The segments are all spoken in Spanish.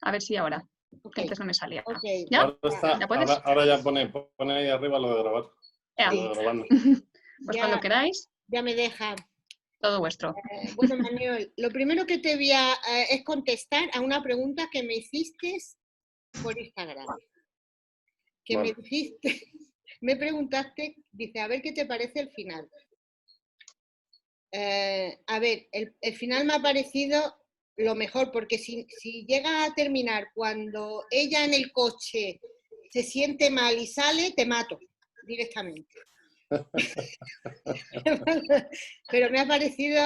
A ver si ahora, que Okay. antes no me salía. Okay. ¿Ya? Ahora, está, ¿Ya puedes? ahora ya pone ahí arriba lo de grabar. Ya. Lo de grabando. Pues Ya, cuando queráis, ya me deja. todo vuestro. Bueno, Manuel, lo primero que te voy a es contestar a una pregunta que me hiciste por Instagram. Que Vale. me dijiste, me preguntaste, dice, a ver qué te parece el final. A ver, el final me ha parecido lo mejor, porque si llega a terminar cuando ella en el coche se siente mal y sale, te mato directamente. Pero me ha parecido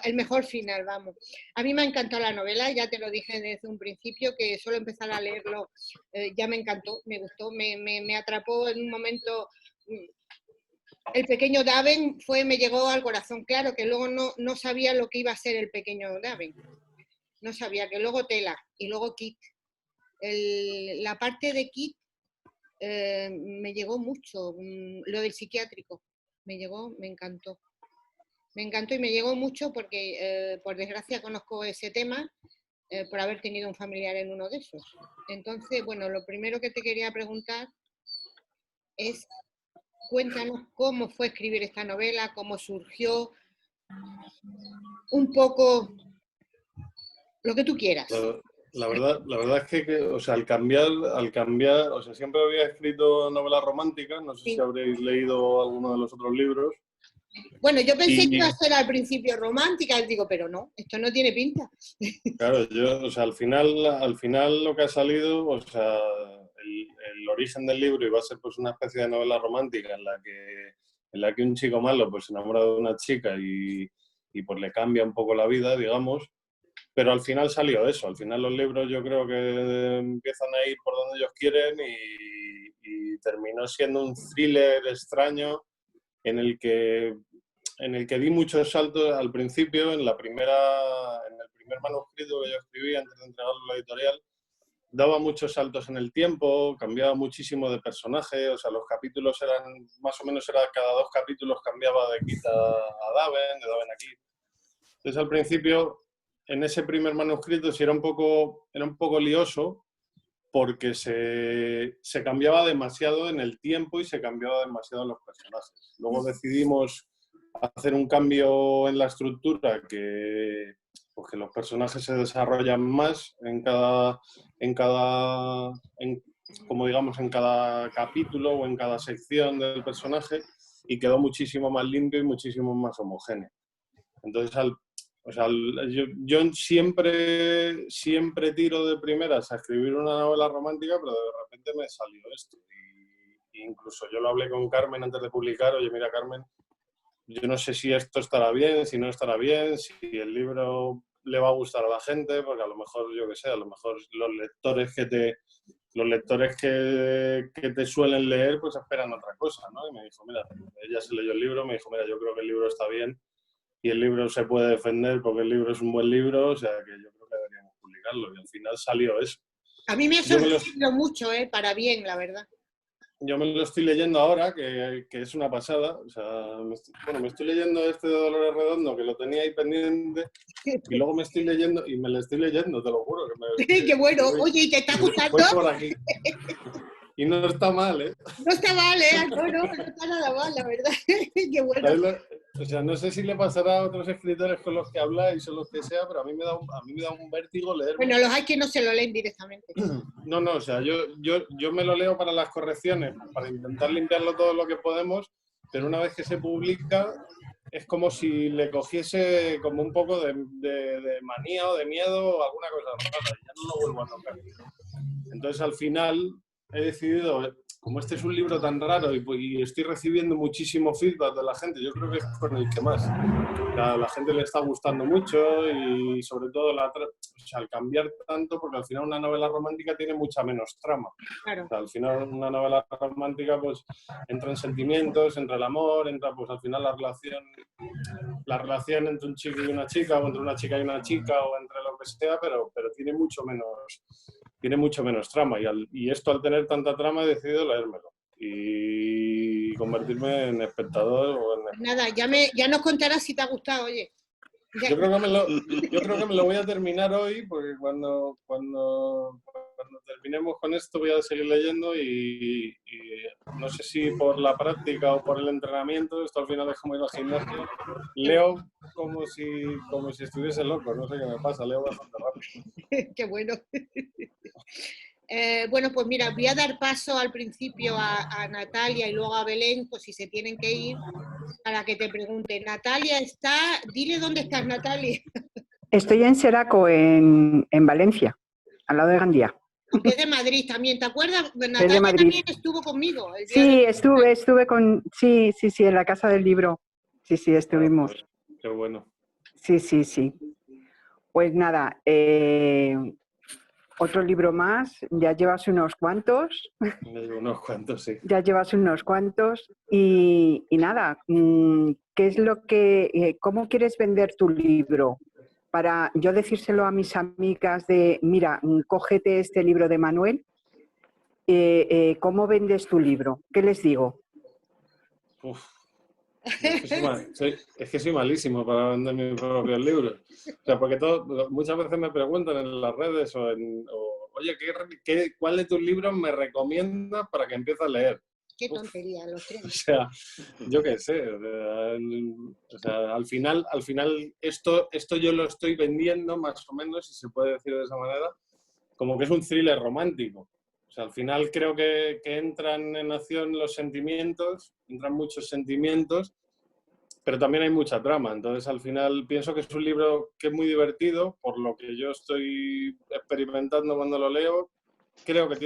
el mejor final, vamos. A mí me ha encantado la novela, ya te lo dije desde un principio, que solo empezar a leerlo ya me encantó, me gustó, me atrapó en un momento. El pequeño Daven me llegó al corazón, claro, que luego no sabía lo que iba a ser el pequeño Daven. No sabía, que luego Tela y luego Kit. La parte de Kit me llegó mucho, lo del psiquiátrico, me encantó. Me encantó y me llegó mucho porque, por desgracia, conozco ese tema por haber tenido un familiar en uno de esos. Entonces, bueno, lo primero que te quería preguntar es, cuéntanos cómo fue escribir esta novela, cómo surgió, un poco lo que tú quieras. La verdad es que, o sea, al cambiar, o sea, siempre había escrito novelas románticas, no sé si habréis leído alguno de los otros libros. Bueno, yo pensé que iba a ser al principio romántica, y digo, pero no, esto no tiene pinta. Claro, o sea, al final lo que ha salido, o sea, el origen del libro iba a ser pues una especie de novela romántica en la que un chico malo pues se enamora de una chica y pues le cambia un poco la vida, digamos. Pero al final salió eso, al final los libros yo creo que empiezan a ir por donde ellos quieren y terminó siendo un thriller extraño en el que di muchos saltos al principio, en el primer manuscrito que yo escribí antes de entregarlo a la editorial, daba muchos saltos en el tiempo, cambiaba muchísimo de personaje, o sea, los capítulos eran, más o menos cada 2 capítulos cambiaba de Kit a Daven, de Daven a Kit. Entonces al principio, en ese primer manuscrito sí era un poco lioso, porque se cambiaba demasiado en el tiempo y se cambiaba demasiado en los personajes. Luego decidimos hacer un cambio en la estructura que los personajes se desarrollan más en cada capítulo o en cada sección del personaje, y quedó muchísimo más limpio y muchísimo más homogéneo. Entonces, yo siempre tiro de primeras a escribir una novela romántica, pero de repente me salió esto. Y incluso yo lo hablé con Carmen antes de publicar. Oye, mira, Carmen, yo no sé si esto estará bien, si no estará bien, si el libro le va a gustar a la gente, porque a lo mejor, yo qué sé, a lo mejor los lectores que te suelen leer, pues esperan otra cosa, ¿no? Y me dijo, mira, ella se leyó el libro, me dijo, mira, yo creo que el libro está bien y el libro se puede defender porque el libro es un buen libro, o sea que yo creo que deberíamos publicarlo. Y al final salió eso. A mí me ha sorprendido mucho, para bien, la verdad. Yo me lo estoy leyendo ahora, que es una pasada. O sea, me estoy leyendo este de Dolores Redondo, que lo tenía ahí pendiente, y luego me estoy leyendo, y me lo estoy leyendo, te lo juro. ¡Qué bueno! Oye, ¿y te está gustando? Voy por aquí. Y no está mal, ¿eh? No está mal, no está nada mal, la verdad. ¡Qué bueno! O sea, no sé si le pasará a otros escritores con los que habláis o los que sea, pero a mí me da un vértigo leer. Bueno, los hay que no se lo leen directamente. No, o sea, yo me lo leo para las correcciones, para intentar limpiarlo todo lo que podemos, pero una vez que se publica es como si le cogiese como un poco de manía o de miedo o alguna cosa rara, y ya no lo vuelvo a tocar. Entonces, al final, he decidido, como este es un libro tan raro y estoy recibiendo muchísimo feedback de la gente, yo creo que es con el que más. A la gente le está gustando mucho y sobre todo al cambiar tanto, porque al final una novela romántica tiene mucha menos trama. Claro. O sea, al final una novela romántica pues entra en sentimientos, entra el amor, entra pues al final la relación entre un chico y una chica, o entre una chica y una chica, o entre lo que sea, pero tiene mucho menos trama, y esto, al tener tanta trama, he decidido leérmelo y convertirme en espectador. Nada, ya nos contarás si te ha gustado, oye. Yo creo que me lo voy a terminar hoy, porque cuando terminemos con esto voy a seguir leyendo y no sé si por la práctica o por el entrenamiento, esto al final es como ir al gimnasio, leo como si estuviese loco, no sé qué me pasa, leo bastante rápido. Qué bueno. Bueno, pues mira, voy a dar paso al principio a Natalia y luego a Belén, pues si se tienen que ir, para que te pregunten. Natalia está, dile dónde estás, Natalia. Estoy en Seraco, en Valencia, al lado de Gandía. Aunque es de Madrid también, ¿te acuerdas? Es de Natalia Madrid. también estuvo conmigo. El día Sí, de... estuve con... Sí, en la Casa del Libro. Sí, estuvimos. Qué bueno. Sí. Pues nada, otro libro más, ya llevas unos cuantos. Unos cuantos, sí. Ya llevas unos cuantos y nada, ¿qué es lo que, cómo quieres vender tu libro? Para yo decírselo a mis amigas de, mira, cógete este libro de Manuel, ¿cómo vendes tu libro? ¿Qué les digo? Uf. Es que soy malísimo para vender mis propios libros. O sea, porque muchas veces me preguntan en las redes oye, ¿cuál de tus libros me recomiendas para que empiece a leer? Qué tontería, los tres. O sea, yo qué sé. O sea, al final esto yo lo estoy vendiendo más o menos, si se puede decir de esa manera, como que es un thriller romántico. O sea, al final creo que entran en acción los sentimientos, entran muchos sentimientos, pero también hay mucha trama. Entonces, al final pienso que es un libro que es muy divertido, por lo que yo estoy experimentando cuando lo leo. Creo que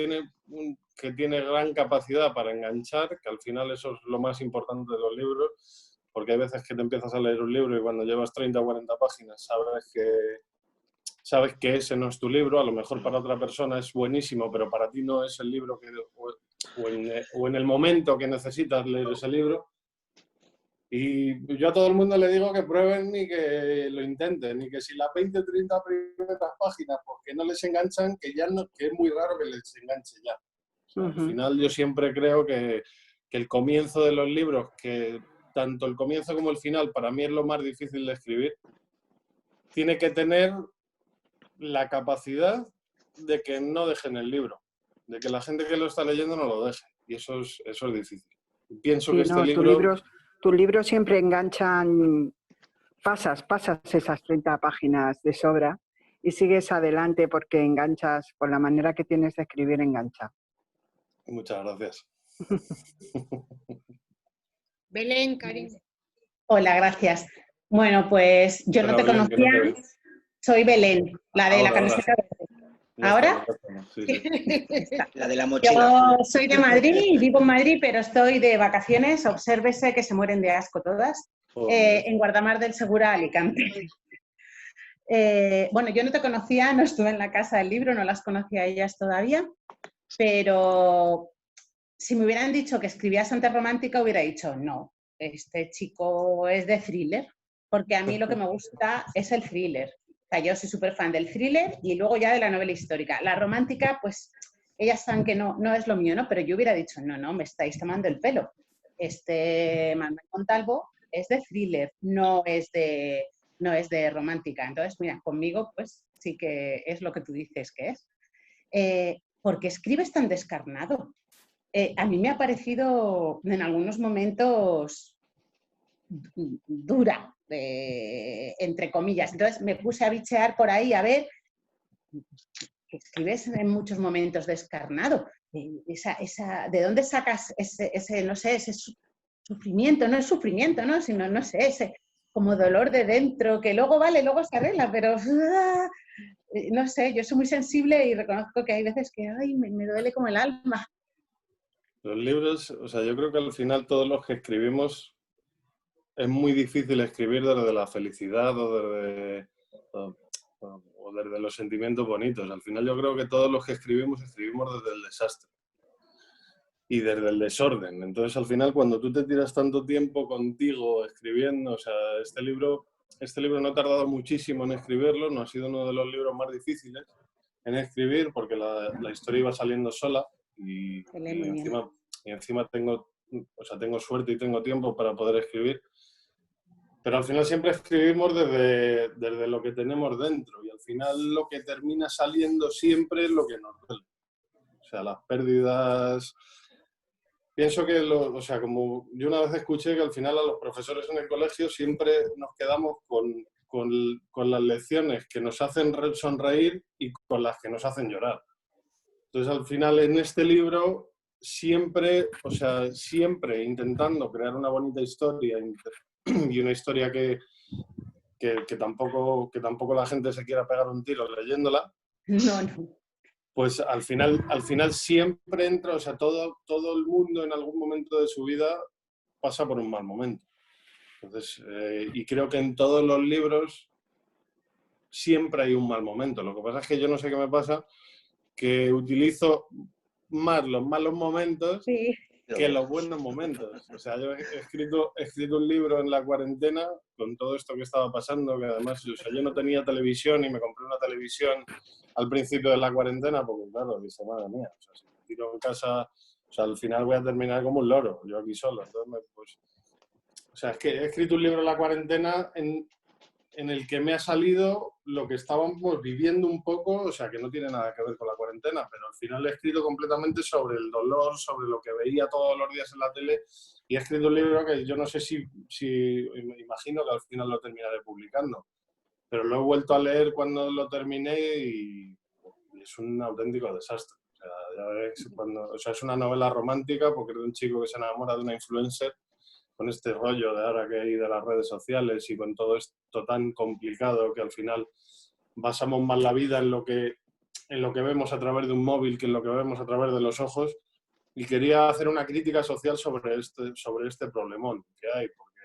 tiene gran capacidad para enganchar, que al final eso es lo más importante de los libros, porque hay veces que te empiezas a leer un libro y cuando llevas 30 o 40 páginas sabes que ese no es tu libro, a lo mejor para otra persona es buenísimo, pero para ti no es el libro o en el momento que necesitas leer ese libro. Y yo a todo el mundo le digo que prueben y que lo intenten, y que si las 20 o 30 primeras páginas porque no les enganchan, que es muy raro que les enganche ya. O sea, al final yo siempre creo que el comienzo de los libros, que tanto el comienzo como el final para mí es lo más difícil de escribir, tiene que tener la capacidad de que no dejen el libro, de que la gente que lo está leyendo no lo deje, y eso es difícil. Pienso que este libro... Tus libros siempre enganchan, pasas esas 30 páginas de sobra y sigues adelante porque enganchas, por la manera que tienes de escribir, engancha. Muchas gracias. Belén, cariño. Hola, gracias. Bueno, pues yo no te conocía, soy Belén, la de la camiseta verde. ¿Ahora? Sí. La de la mochila. Yo soy de Madrid, vivo en Madrid, pero estoy de vacaciones, obsérvese que se mueren de asco todas, en Guardamar del Segura, Alicante. Bueno, yo no te conocía, no estuve en la Casa del Libro, no las conocía a ellas todavía, pero si me hubieran dicho que escribías ante romántica, hubiera dicho, no, este chico es de thriller, porque a mí lo que me gusta es el thriller. O sea, yo soy súper fan del thriller y luego ya de la novela histórica. La romántica, pues, ellas saben que no es lo mío, ¿no? Pero yo hubiera dicho, no, me estáis tomando el pelo. Manuel Montalvo es de thriller, no es de romántica. Entonces, mira, conmigo, pues, sí que es lo que tú dices que es. ¿Por qué escribes tan descarnado? A mí me ha parecido, en algunos momentos, dura, entre comillas. Entonces me puse a bichear por ahí a ver que escribes en muchos momentos descarnado. ¿De dónde sacas ese no sé, ese sufrimiento? No es sufrimiento, ¿no? Sino, no sé, ese como dolor de dentro, que luego se arregla, pero no sé, yo soy muy sensible y reconozco que hay veces que me duele como el alma. Los libros, o sea, yo creo que al final todos los que escribimos es muy difícil escribir desde la felicidad o desde los sentimientos bonitos. Al final yo creo que todos los que escribimos desde el desastre y desde el desorden. Entonces al final cuando tú te tiras tanto tiempo contigo escribiendo, o sea, este libro no ha tardado muchísimo en escribirlo, no ha sido uno de los libros más difíciles en escribir porque la historia iba saliendo sola y encima tengo suerte y tengo tiempo para poder escribir. Pero al final siempre escribimos desde lo que tenemos dentro y al final lo que termina saliendo siempre es lo que nos duele. O sea, las pérdidas... Pienso que, o sea, como yo una vez escuché que al final a los profesores en el colegio siempre nos quedamos con las lecciones que nos hacen sonreír y con las que nos hacen llorar. Entonces, al final, en este libro, siempre, o sea, siempre intentando crear una bonita historia y una historia que tampoco la gente se quiera pegar un tiro leyéndola. No. Pues al final siempre entra, o sea, todo el mundo en algún momento de su vida pasa por un mal momento. Entonces, y creo que en todos los libros siempre hay un mal momento. Lo que pasa es que yo no sé qué me pasa, que utilizo más los malos momentos que los buenos momentos. O sea, yo he escrito un libro en la cuarentena con todo esto que estaba pasando, que además, o sea, yo no tenía televisión y me compré una televisión al principio de la cuarentena, porque claro, dije, madre mía, o sea, si me tiro en casa, o sea, al final voy a terminar como un loro, yo aquí solo. Entonces, pues, o sea, es que he escrito un libro en la cuarentena en el que me ha salido lo que estábamos viviendo un poco, o sea, que no tiene nada que ver con la cuarentena, pero al final he escrito completamente sobre el dolor, sobre lo que veía todos los días en la tele, y he escrito un libro que yo no sé si me imagino que al final lo terminaré publicando, pero lo he vuelto a leer cuando lo terminé y es un auténtico desastre. O sea, ya ves, o sea, es una novela romántica porque es de un chico que se enamora de una influencer, con este rollo de ahora que hay de las redes sociales y con todo esto tan complicado que al final basamos más la vida en lo que vemos a través de un móvil que en lo que vemos a través de los ojos, y quería hacer una crítica social sobre este problemón que hay, porque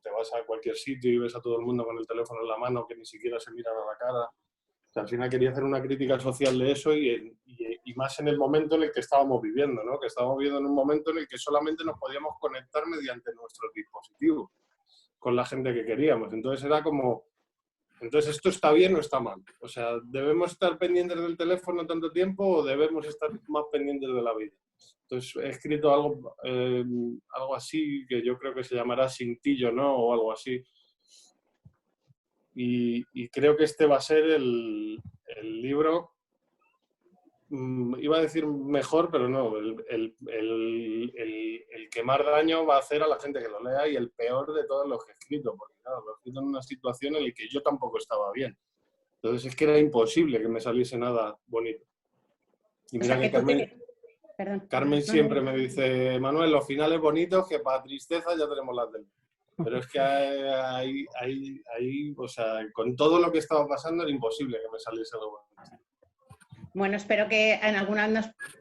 te vas a cualquier sitio y ves a todo el mundo con el teléfono en la mano que ni siquiera se miran a la cara. O sea, al final quería hacer una crítica social de eso y más en el momento en el que estábamos viviendo, ¿no? Que estábamos viviendo en un momento en el que solamente nos podíamos conectar mediante nuestros dispositivos con la gente que queríamos. Entonces era como, entonces ¿esto está bien o está mal? O sea, ¿debemos estar pendientes del teléfono tanto tiempo o debemos estar más pendientes de la vida? Entonces he escrito algo así que yo creo que se llamará Sin ti yo no, o algo así. Y creo que este va a ser el libro, iba a decir mejor, pero no, el que más daño va a hacer a la gente que lo lea y el peor de todos los que he escrito, porque claro, lo he escrito en una situación en la que yo tampoco estaba bien. Entonces es que era imposible que me saliese nada bonito. Y mira que Carmen siempre me dice, Manuel, los finales bonitos, que para tristeza ya tenemos las del... Pero es que ahí, o sea, con todo lo que estaba pasando era imposible que me saliese algo bonito. Bueno, espero que en alguna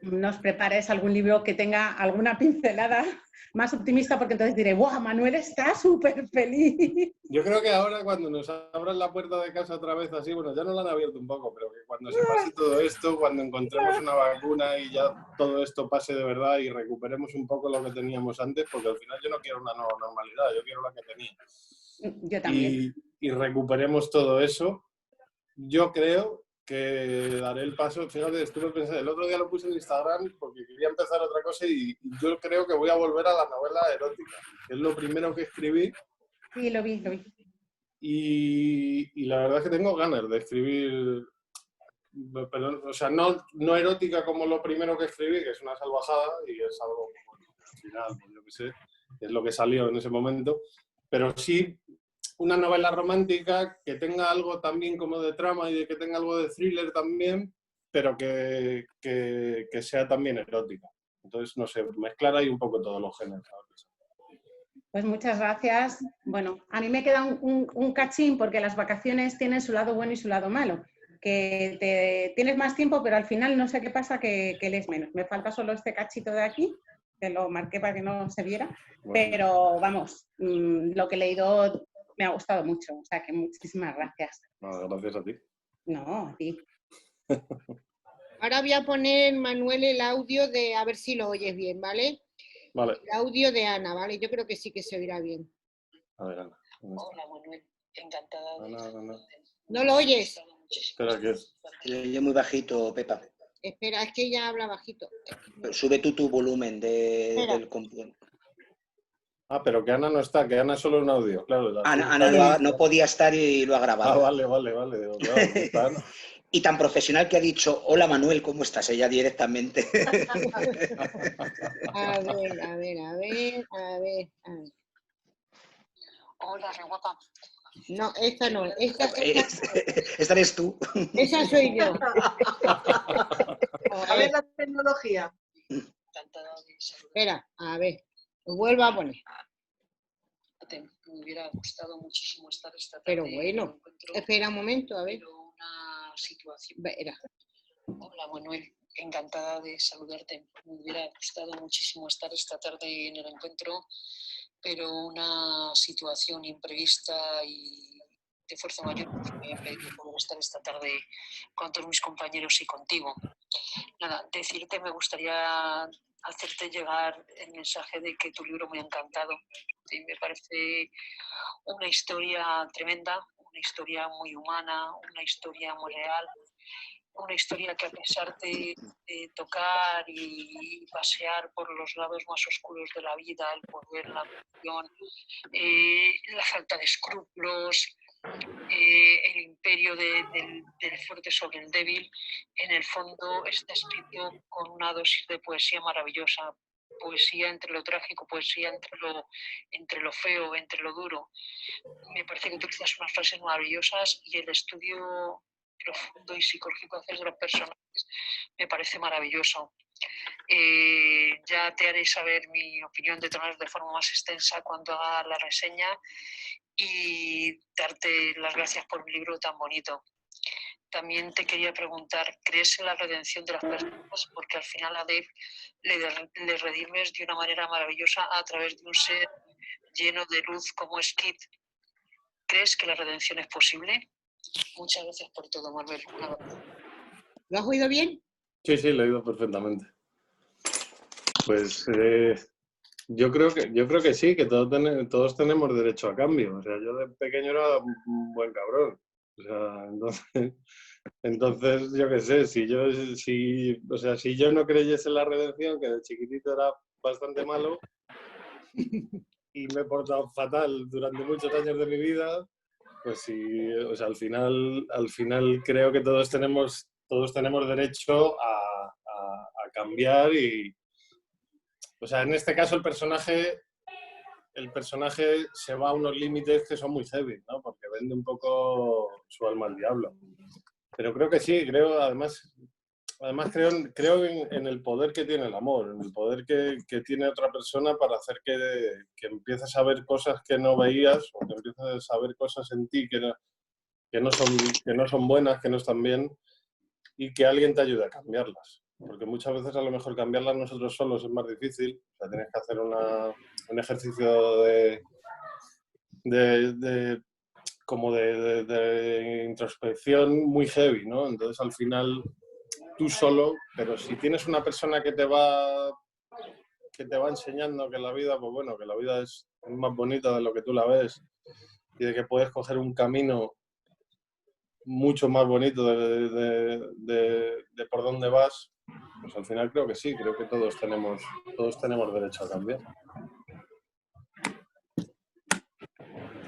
nos prepares algún libro que tenga alguna pincelada más optimista, porque entonces diré, ¡guau, Manuel está súper feliz! Yo creo que ahora cuando nos abran la puerta de casa otra vez así, bueno, ya nos la han abierto un poco, pero que cuando se pase todo esto, cuando encontremos una vacuna y ya todo esto pase de verdad y recuperemos un poco lo que teníamos antes, porque al final yo no quiero una nueva normalidad, yo quiero la que tenía. Yo también. Y recuperemos todo eso, yo creo que daré el paso. Fíjate, estuve pensando, el otro día lo puse en Instagram porque quería empezar otra cosa y yo creo que voy a volver a la novela erótica, que es lo primero que escribí. Sí, lo vi. Y la verdad es que tengo ganas de escribir, pero, o sea, no erótica como lo primero que escribí, que es una salvajada y es algo, bueno, al final, pues yo qué sé, es lo que salió en ese momento, pero sí una novela romántica que tenga algo también como de trama y de que tenga algo de thriller también, pero que sea también erótica. Entonces, no sé, mezclar ahí un poco todos los géneros. Pues muchas gracias. Bueno, a mí me queda un cachín porque las vacaciones tienen su lado bueno y su lado malo. Que tienes más tiempo, pero al final no sé qué pasa que lees menos. Me falta solo este cachito de aquí, que lo marqué para que no se viera, bueno. Pero vamos, lo que he leído me ha gustado mucho, o sea que muchísimas gracias. No, gracias a ti. No, a ti. Ahora voy a poner, Manuel, el audio de, a ver si lo oyes bien, ¿vale? Vale. El audio de Ana, ¿vale? Yo creo que sí que se oirá bien. A ver, Ana. Hola, Manuel. Encantada de... Ana. ¿No lo oyes? Espera, ¿qué es? Le oye muy bajito, Pepa. Espera, es que ella habla bajito. Pero sube tú tu volumen del componente. Ah, pero que Ana no está, que Ana es solo un audio, claro. Ana no podía estar y lo ha grabado. Ah, vale. Digo, claro, está Ana. Y tan profesional que ha dicho, hola Manuel, ¿cómo estás? Ella directamente. A ver. Hola, re guapa. No, esta no. Esta eres tú. Esa soy yo. A ver la tecnología. Encantada de saludarte. Espera, a ver. Lo vuelvo a poner. Me hubiera gustado muchísimo estar esta tarde. Pero en el bueno, encuentro, espera un momento, a ver. pero una situación. Espera. Hola, Manuel. Encantada de saludarte. Me hubiera gustado muchísimo estar esta tarde en el encuentro, pero una situación imprevista y de fuerza mayor me ha impedido poder estar esta tarde con todos mis compañeros y contigo. Nada, decirte, me gustaría hacerte llegar el mensaje de que tu libro me ha encantado. Sí, me parece una historia tremenda, una historia muy humana, una historia muy real, una historia que a pesar de tocar y pasear por los lados más oscuros de la vida, el poder, la ambición, la falta de escrúpulos, el imperio del fuerte sobre el débil, en el fondo está escrito con una dosis de poesía maravillosa. Poesía entre lo trágico, poesía entre lo feo, entre lo duro. Me parece que utilizas unas frases maravillosas y el estudio profundo y psicológico que haces de los personajes me parece maravilloso. Ya te haré saber mi opinión de forma más extensa cuando haga la reseña y darte las gracias por un libro tan bonito. También te quería preguntar, ¿crees en la redención de las personas? Porque al final a Dave le redimes de una manera maravillosa a través de un ser lleno de luz como es Kit. ¿Crees que la redención es posible? Muchas gracias por todo, Manuel. Un abrazo. ¿Lo has oído bien? Sí, lo he oído perfectamente. Pues yo creo que sí, que todos tenemos derecho a cambio. O sea, yo de pequeño era un buen cabrón. O sea, entonces yo qué sé, si yo no creyese en la redención, que de chiquitito era bastante malo y me he portado fatal durante muchos años de mi vida, pues sí, o sea, al final creo que todos tenemos derecho a cambiar y, o sea, en este caso el personaje se va a unos límites que son muy heavy, ¿no? Porque vende un poco su alma al diablo. Pero creo que sí, además creo en el poder que tiene el amor, en el poder que tiene otra persona para hacer que empieces a ver cosas que no veías o que empieces a ver cosas en ti que no son buenas, que no están bien y que alguien te ayude a cambiarlas. Porque muchas veces a lo mejor cambiarlas nosotros solos es más difícil. O sea, tienes que hacer un ejercicio de introspección muy heavy, ¿no? Entonces al final tú solo, pero si tienes una persona que te va enseñando que la vida, pues bueno, que la vida es más bonita de lo que tú la ves y de que puedes coger un camino mucho más bonito de por dónde vas, pues al final creo que sí, creo que todos tenemos derecho a cambiar.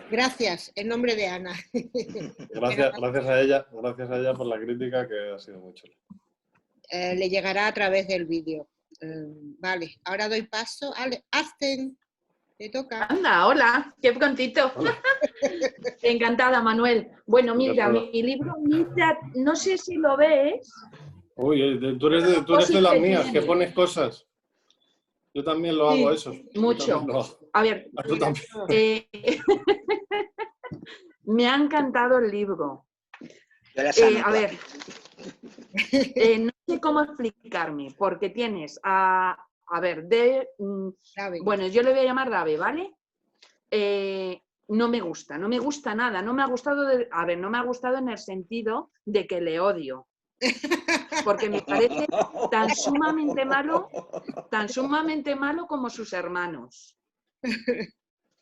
Gracias, en nombre de Ana. Gracias a ella por la crítica, que ha sido muy chula. Le llegará a través del vídeo. Vale, ahora doy paso. Asten, te toca. Anda, hola, qué prontito. Encantada, Manuel. Bueno, mira, mi libro, no sé si lo ves. Uy, tú eres de las mías, que pones cosas. Yo también lo hago, eso. Mucho. A ver, tú también. Me ha encantado el libro. A ver, no sé cómo explicarme, porque tienes bueno, yo le voy a llamar Dave, ¿vale? No me gusta nada, no me ha gustado, no me ha gustado en el sentido de que le odio, porque me parece tan sumamente malo como sus hermanos.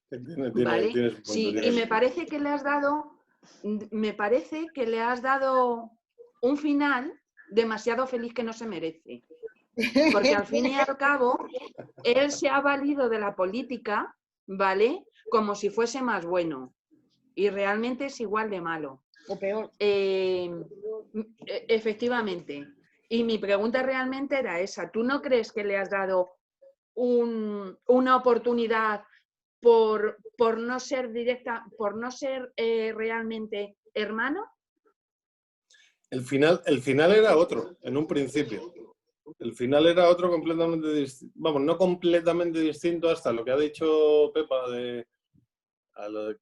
¿Vale? Sí, y me parece que le has dado un final demasiado feliz que no se merece. Porque al fin y al cabo, él se ha valido de la política, ¿vale? Como si fuese más bueno. Y realmente es igual de malo. O peor. Efectivamente. Y mi pregunta realmente era esa. ¿Tú no crees que le has dado una oportunidad por no ser directa, por no ser realmente hermano? El final era otro, en un principio. El final era otro completamente distinto. Vamos, no completamente distinto hasta lo que ha dicho Pepa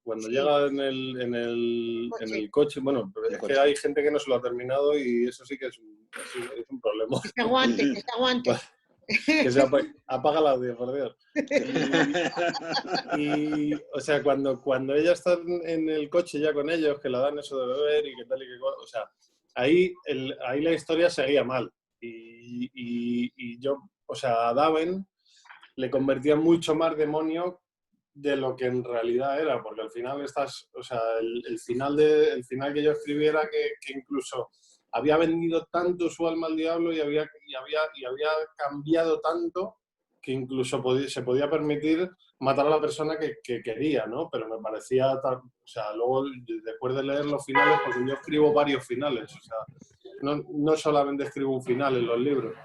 cuando llega en el coche. Bueno, es que hay gente que no se lo ha terminado y eso sí que es un problema. Que se aguante, que se aguante. Que se apaga el audio, por Dios. O sea, cuando ella está en el coche ya con ellos, que la dan eso de beber y que tal y que cual, o sea, ahí la historia seguía mal. Y yo, o sea, a Daven le convertía mucho más demonio de lo que en realidad era, porque al final o sea, el final que yo escribí era que incluso había vendido tanto su alma al diablo y había cambiado tanto que incluso se podía permitir matar a la persona que quería, ¿no? Pero me parecía, o sea, luego después de leer los finales, porque yo escribo varios finales, o sea, no solamente escribo un final en los libros.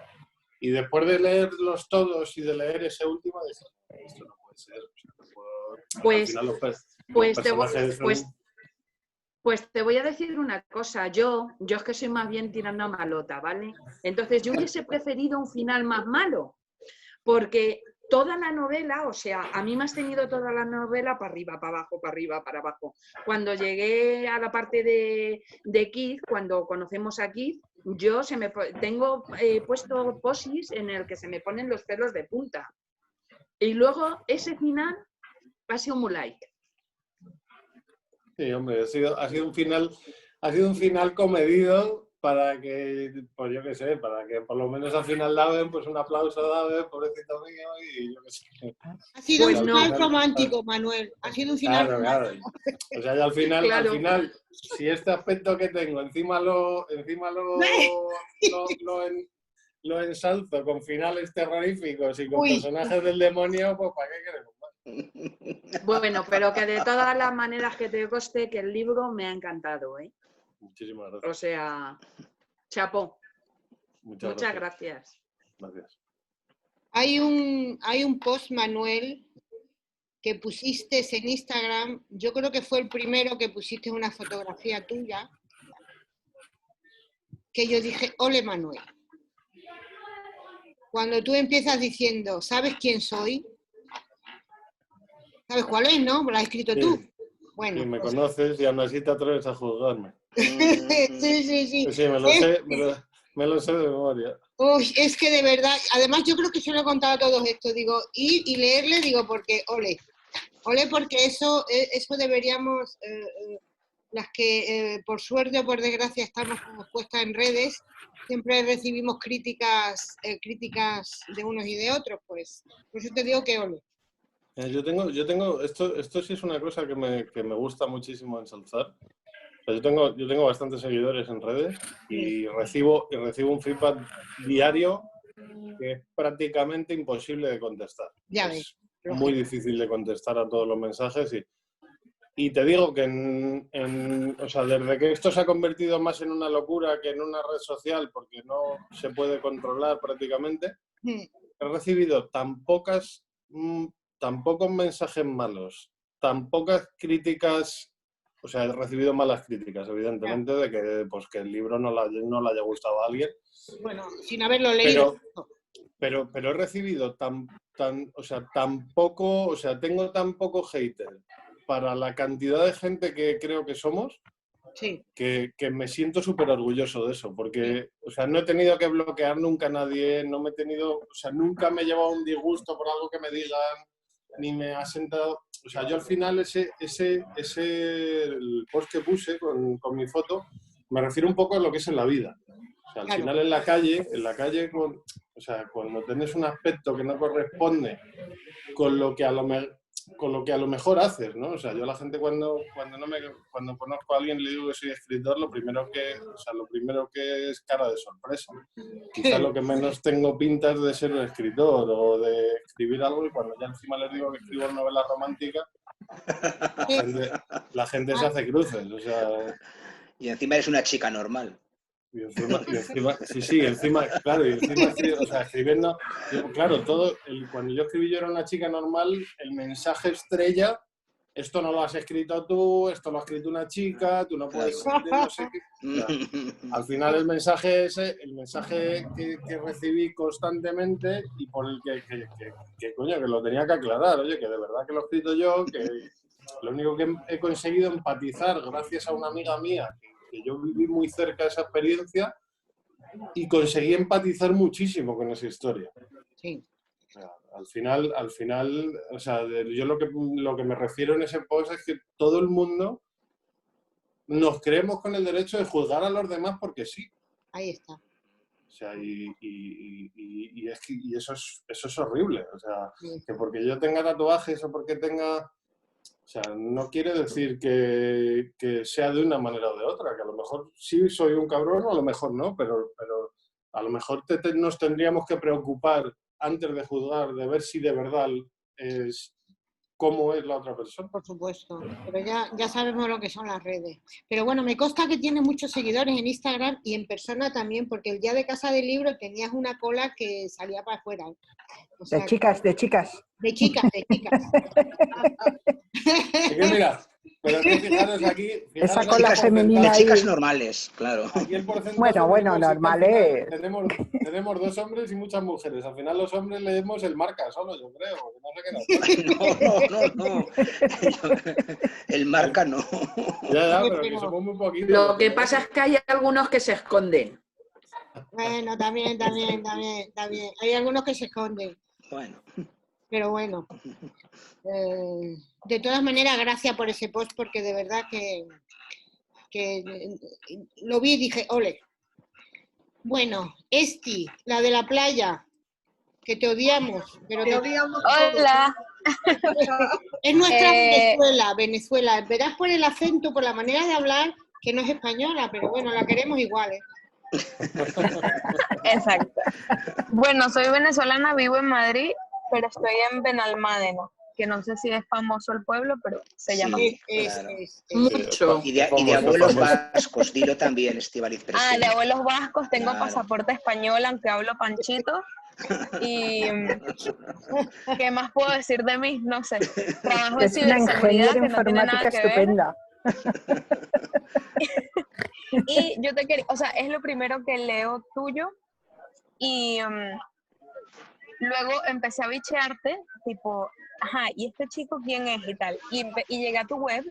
Y después de leerlos todos y de leer ese último, dije, esto no puede ser. O sea, no puedo... Al final Pues te voy a decir una cosa, yo es que soy más bien tirando a malota, ¿vale? Entonces yo hubiese preferido un final más malo, porque toda la novela, o sea, a mí me has tenido toda la novela para arriba, para abajo, para arriba, para abajo. Cuando llegué a la parte de Keith, cuando conocemos a Keith, yo tengo puesto posis en el que se me ponen los pelos de punta. Y luego ese final ha sido muy light. Sí, hombre, ha sido un final comedido para que, pues yo qué sé, para que por lo menos al final Daven, pues un aplauso a Daven, pobrecito mío, y yo qué sé. Ha sido un final romántico, Manuel. Ha sido un final romántico. O sea, ya al final, si este aspecto que tengo encima lo ensalzo con finales terroríficos y con personajes del demonio, pues ¿para qué queremos más? Bueno, pero que de todas las maneras que te conste que el libro me ha encantado, ¿eh? Muchísimas gracias. O sea, chapó. Muchas gracias. Gracias. Hay un post, Manuel, que pusiste en Instagram. Yo creo que fue el primero que pusiste una fotografía tuya, que yo dije, ole Manuel. Cuando tú empiezas diciendo, ¿sabes quién soy? ¿Sabes cuál es, no? ¿Lo has escrito tú? Bueno, me conoces y aún así te atreves a juzgarme. Sí. Sí, me lo sé de memoria. Uy, es que de verdad, además yo creo que se lo he contado a todos esto, digo, y leerle, digo, porque ole porque eso deberíamos, las que por suerte o por desgracia estamos como puestas en redes, siempre recibimos críticas de unos y de otros, pues, por eso te digo que ole. Yo tengo esto sí es una cosa que me gusta muchísimo ensalzar. O sea, yo tengo bastantes seguidores en redes y recibo un feedback diario que es prácticamente imposible de contestar. Ya ves. Es muy difícil de contestar a todos los mensajes y te digo que o sea, desde que esto se ha convertido más en una locura que en una red social, porque no se puede controlar prácticamente, he recibido tan pocos mensajes malos, tan pocas críticas, o sea, he recibido malas críticas, evidentemente, de que, pues, que el libro no le haya gustado a alguien. Bueno, sin haberlo leído. Pero he recibido tengo tan poco hater para la cantidad de gente que creo que somos, que me siento súper orgulloso de eso, porque, o sea, no he tenido que bloquear nunca a nadie, nunca me he llevado un disgusto por algo que me digan, ni me ha sentado, o sea, yo al final el post que puse con mi foto, me refiero un poco a lo que es en la vida. O sea, al final en la calle, o sea, cuando tienes un aspecto que no corresponde con lo que a lo mejor haces, ¿no? O sea, yo a la gente cuando conozco a alguien le digo que soy escritor, lo primero que es cara de sorpresa. Quizás lo que menos tengo pinta es de ser un escritor o de escribir algo, y cuando ya encima les digo que escribo novelas románticas, la gente se hace cruces, o sea... Y encima eres una chica normal. Y encima, sí, encima, claro, y encima, o sea, escribiendo, claro, cuando yo escribí Yo era una chica normal, el mensaje estrella, esto no lo has escrito tú, esto lo ha escrito una chica, tú no puedes ser de no sé qué. O sea, al final el mensaje ese, el mensaje que recibí constantemente y por el que coño, que lo tenía que aclarar, oye, que de verdad que lo he escrito yo, que lo único que he conseguido empatizar gracias a una amiga mía, que yo viví muy cerca de esa experiencia y conseguí empatizar muchísimo con esa historia. Sí. O sea, al final, o sea, yo lo que me refiero en ese post es que todo el mundo nos creemos con el derecho de juzgar a los demás porque sí. Ahí está. O sea, y eso es horrible. O sea, que porque yo tenga tatuajes o porque tenga... O sea, no quiere decir que sea de una manera o de otra, que a lo mejor sí soy un cabrón o a lo mejor no, pero a lo mejor nos tendríamos que preocupar antes de juzgar, de ver si de verdad es cómo es la otra persona. Por supuesto, pero ya sabemos lo que son las redes. Pero bueno, me consta que tienes muchos seguidores en Instagram y en persona también, porque el día de Casa del Libro tenías una cola que salía para afuera. O sea, de chicas. De chicas. Es que mira, pero que fijaros aquí... Esa cola femenina de chicas ahí. normales, claro. Aquí el porcentaje Bueno, normales. Tenemos 2 hombres y muchas mujeres. Al final los hombres leemos el Marca solo, yo creo. No sé qué No. El Marca no. Ya, pero que somos muy poquitos. Lo que pasa es que hay algunos que se esconden. Bueno, también. Hay algunos que se esconden. Bueno. Pero bueno. De todas maneras, gracias por ese post, porque de verdad que lo vi y dije, ole. Bueno, Esti, la de la playa, que te odiamos. Pero te odiamos. Hola. Es nuestra Venezuela. Verás por el acento, por la manera de hablar, que no es española, pero bueno, la queremos igual, ¿eh? Exacto. Bueno, soy venezolana, vivo en Madrid, pero estoy en Benalmádena, que no sé si es famoso el pueblo, pero se llama así. Claro. Mucho. Y de abuelos vascos, dilo también, Estíbaliz. De abuelos vascos, tengo pasaporte español, aunque hablo panchito. Y ¿qué más puedo decir de mí? No sé. Trabajo en Es una ciberseguridad, ingeniera que no tiene nada informática que ver. estupenda. Y yo te quería, o sea, es lo primero que leo tuyo y luego empecé a bichearte, tipo, ajá, ¿y este chico quién es y tal? Y llegué a tu web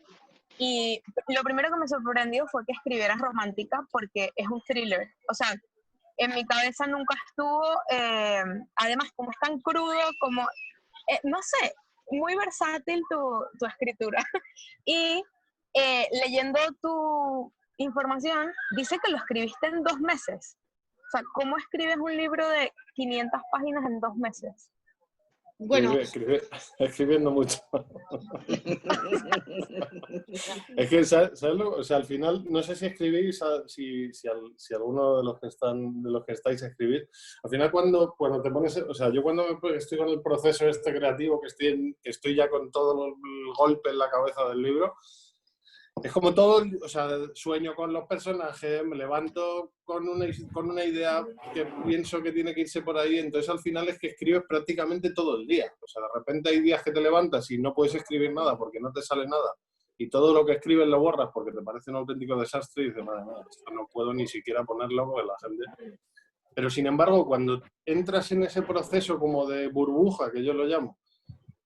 y lo primero que me sorprendió fue que escribieras romántica porque es un thriller, o sea, en mi cabeza nunca estuvo, además como es tan crudo, como, no sé, muy versátil tu escritura. Y leyendo tu información, dice que lo escribiste en 2 meses. O sea, ¿cómo escribes un libro de 500 páginas en 2 meses? Bueno, escribiendo mucho. Es que, ¿sabes? O sea, al final, no sé si escribís, si alguno de los que estáis a escribir, al final cuando te pones, o sea, yo cuando estoy con el proceso este creativo, que estoy ya con todo el golpe en la cabeza del libro, es como todo, o sea, sueño con los personajes, me levanto con una idea que pienso que tiene que irse por ahí, entonces al final es que escribes prácticamente todo el día. O sea, de repente hay días que te levantas y no puedes escribir nada porque no te sale nada y todo lo que escribes lo borras porque te parece un auténtico desastre y dices, madre mía, esto no puedo ni siquiera ponerlo porque la gente... Pero sin embargo, cuando entras en ese proceso como de burbuja, que yo lo llamo,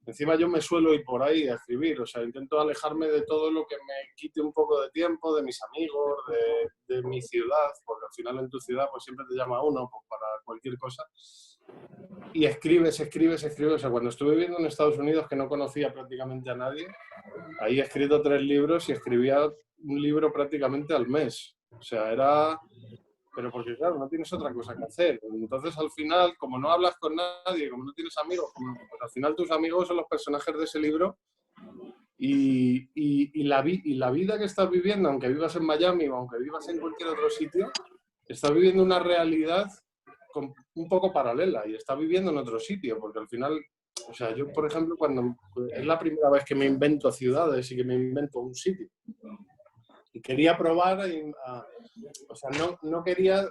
encima yo me suelo ir por ahí a escribir, o sea, intento alejarme de todo lo que me quite un poco de tiempo, de mis amigos, de mi ciudad, porque al final en tu ciudad pues siempre te llama uno pues, para cualquier cosa. Y escribes. O sea, cuando estuve viviendo en Estados Unidos, que no conocía prácticamente a nadie, ahí he escrito 3 libros y escribía un libro prácticamente al mes. O sea, era... Pero porque, claro, no tienes otra cosa que hacer. Entonces, al final, como no hablas con nadie, como no tienes amigos, pues al final tus amigos son los personajes de ese libro y la vida que estás viviendo, aunque vivas en Miami o aunque vivas en cualquier otro sitio, estás viviendo una realidad un poco paralela y estás viviendo en otro sitio, porque al final, o sea, yo, por ejemplo, cuando es la primera vez que me invento ciudades y que me invento un sitio. Y quería probar o sea, no quería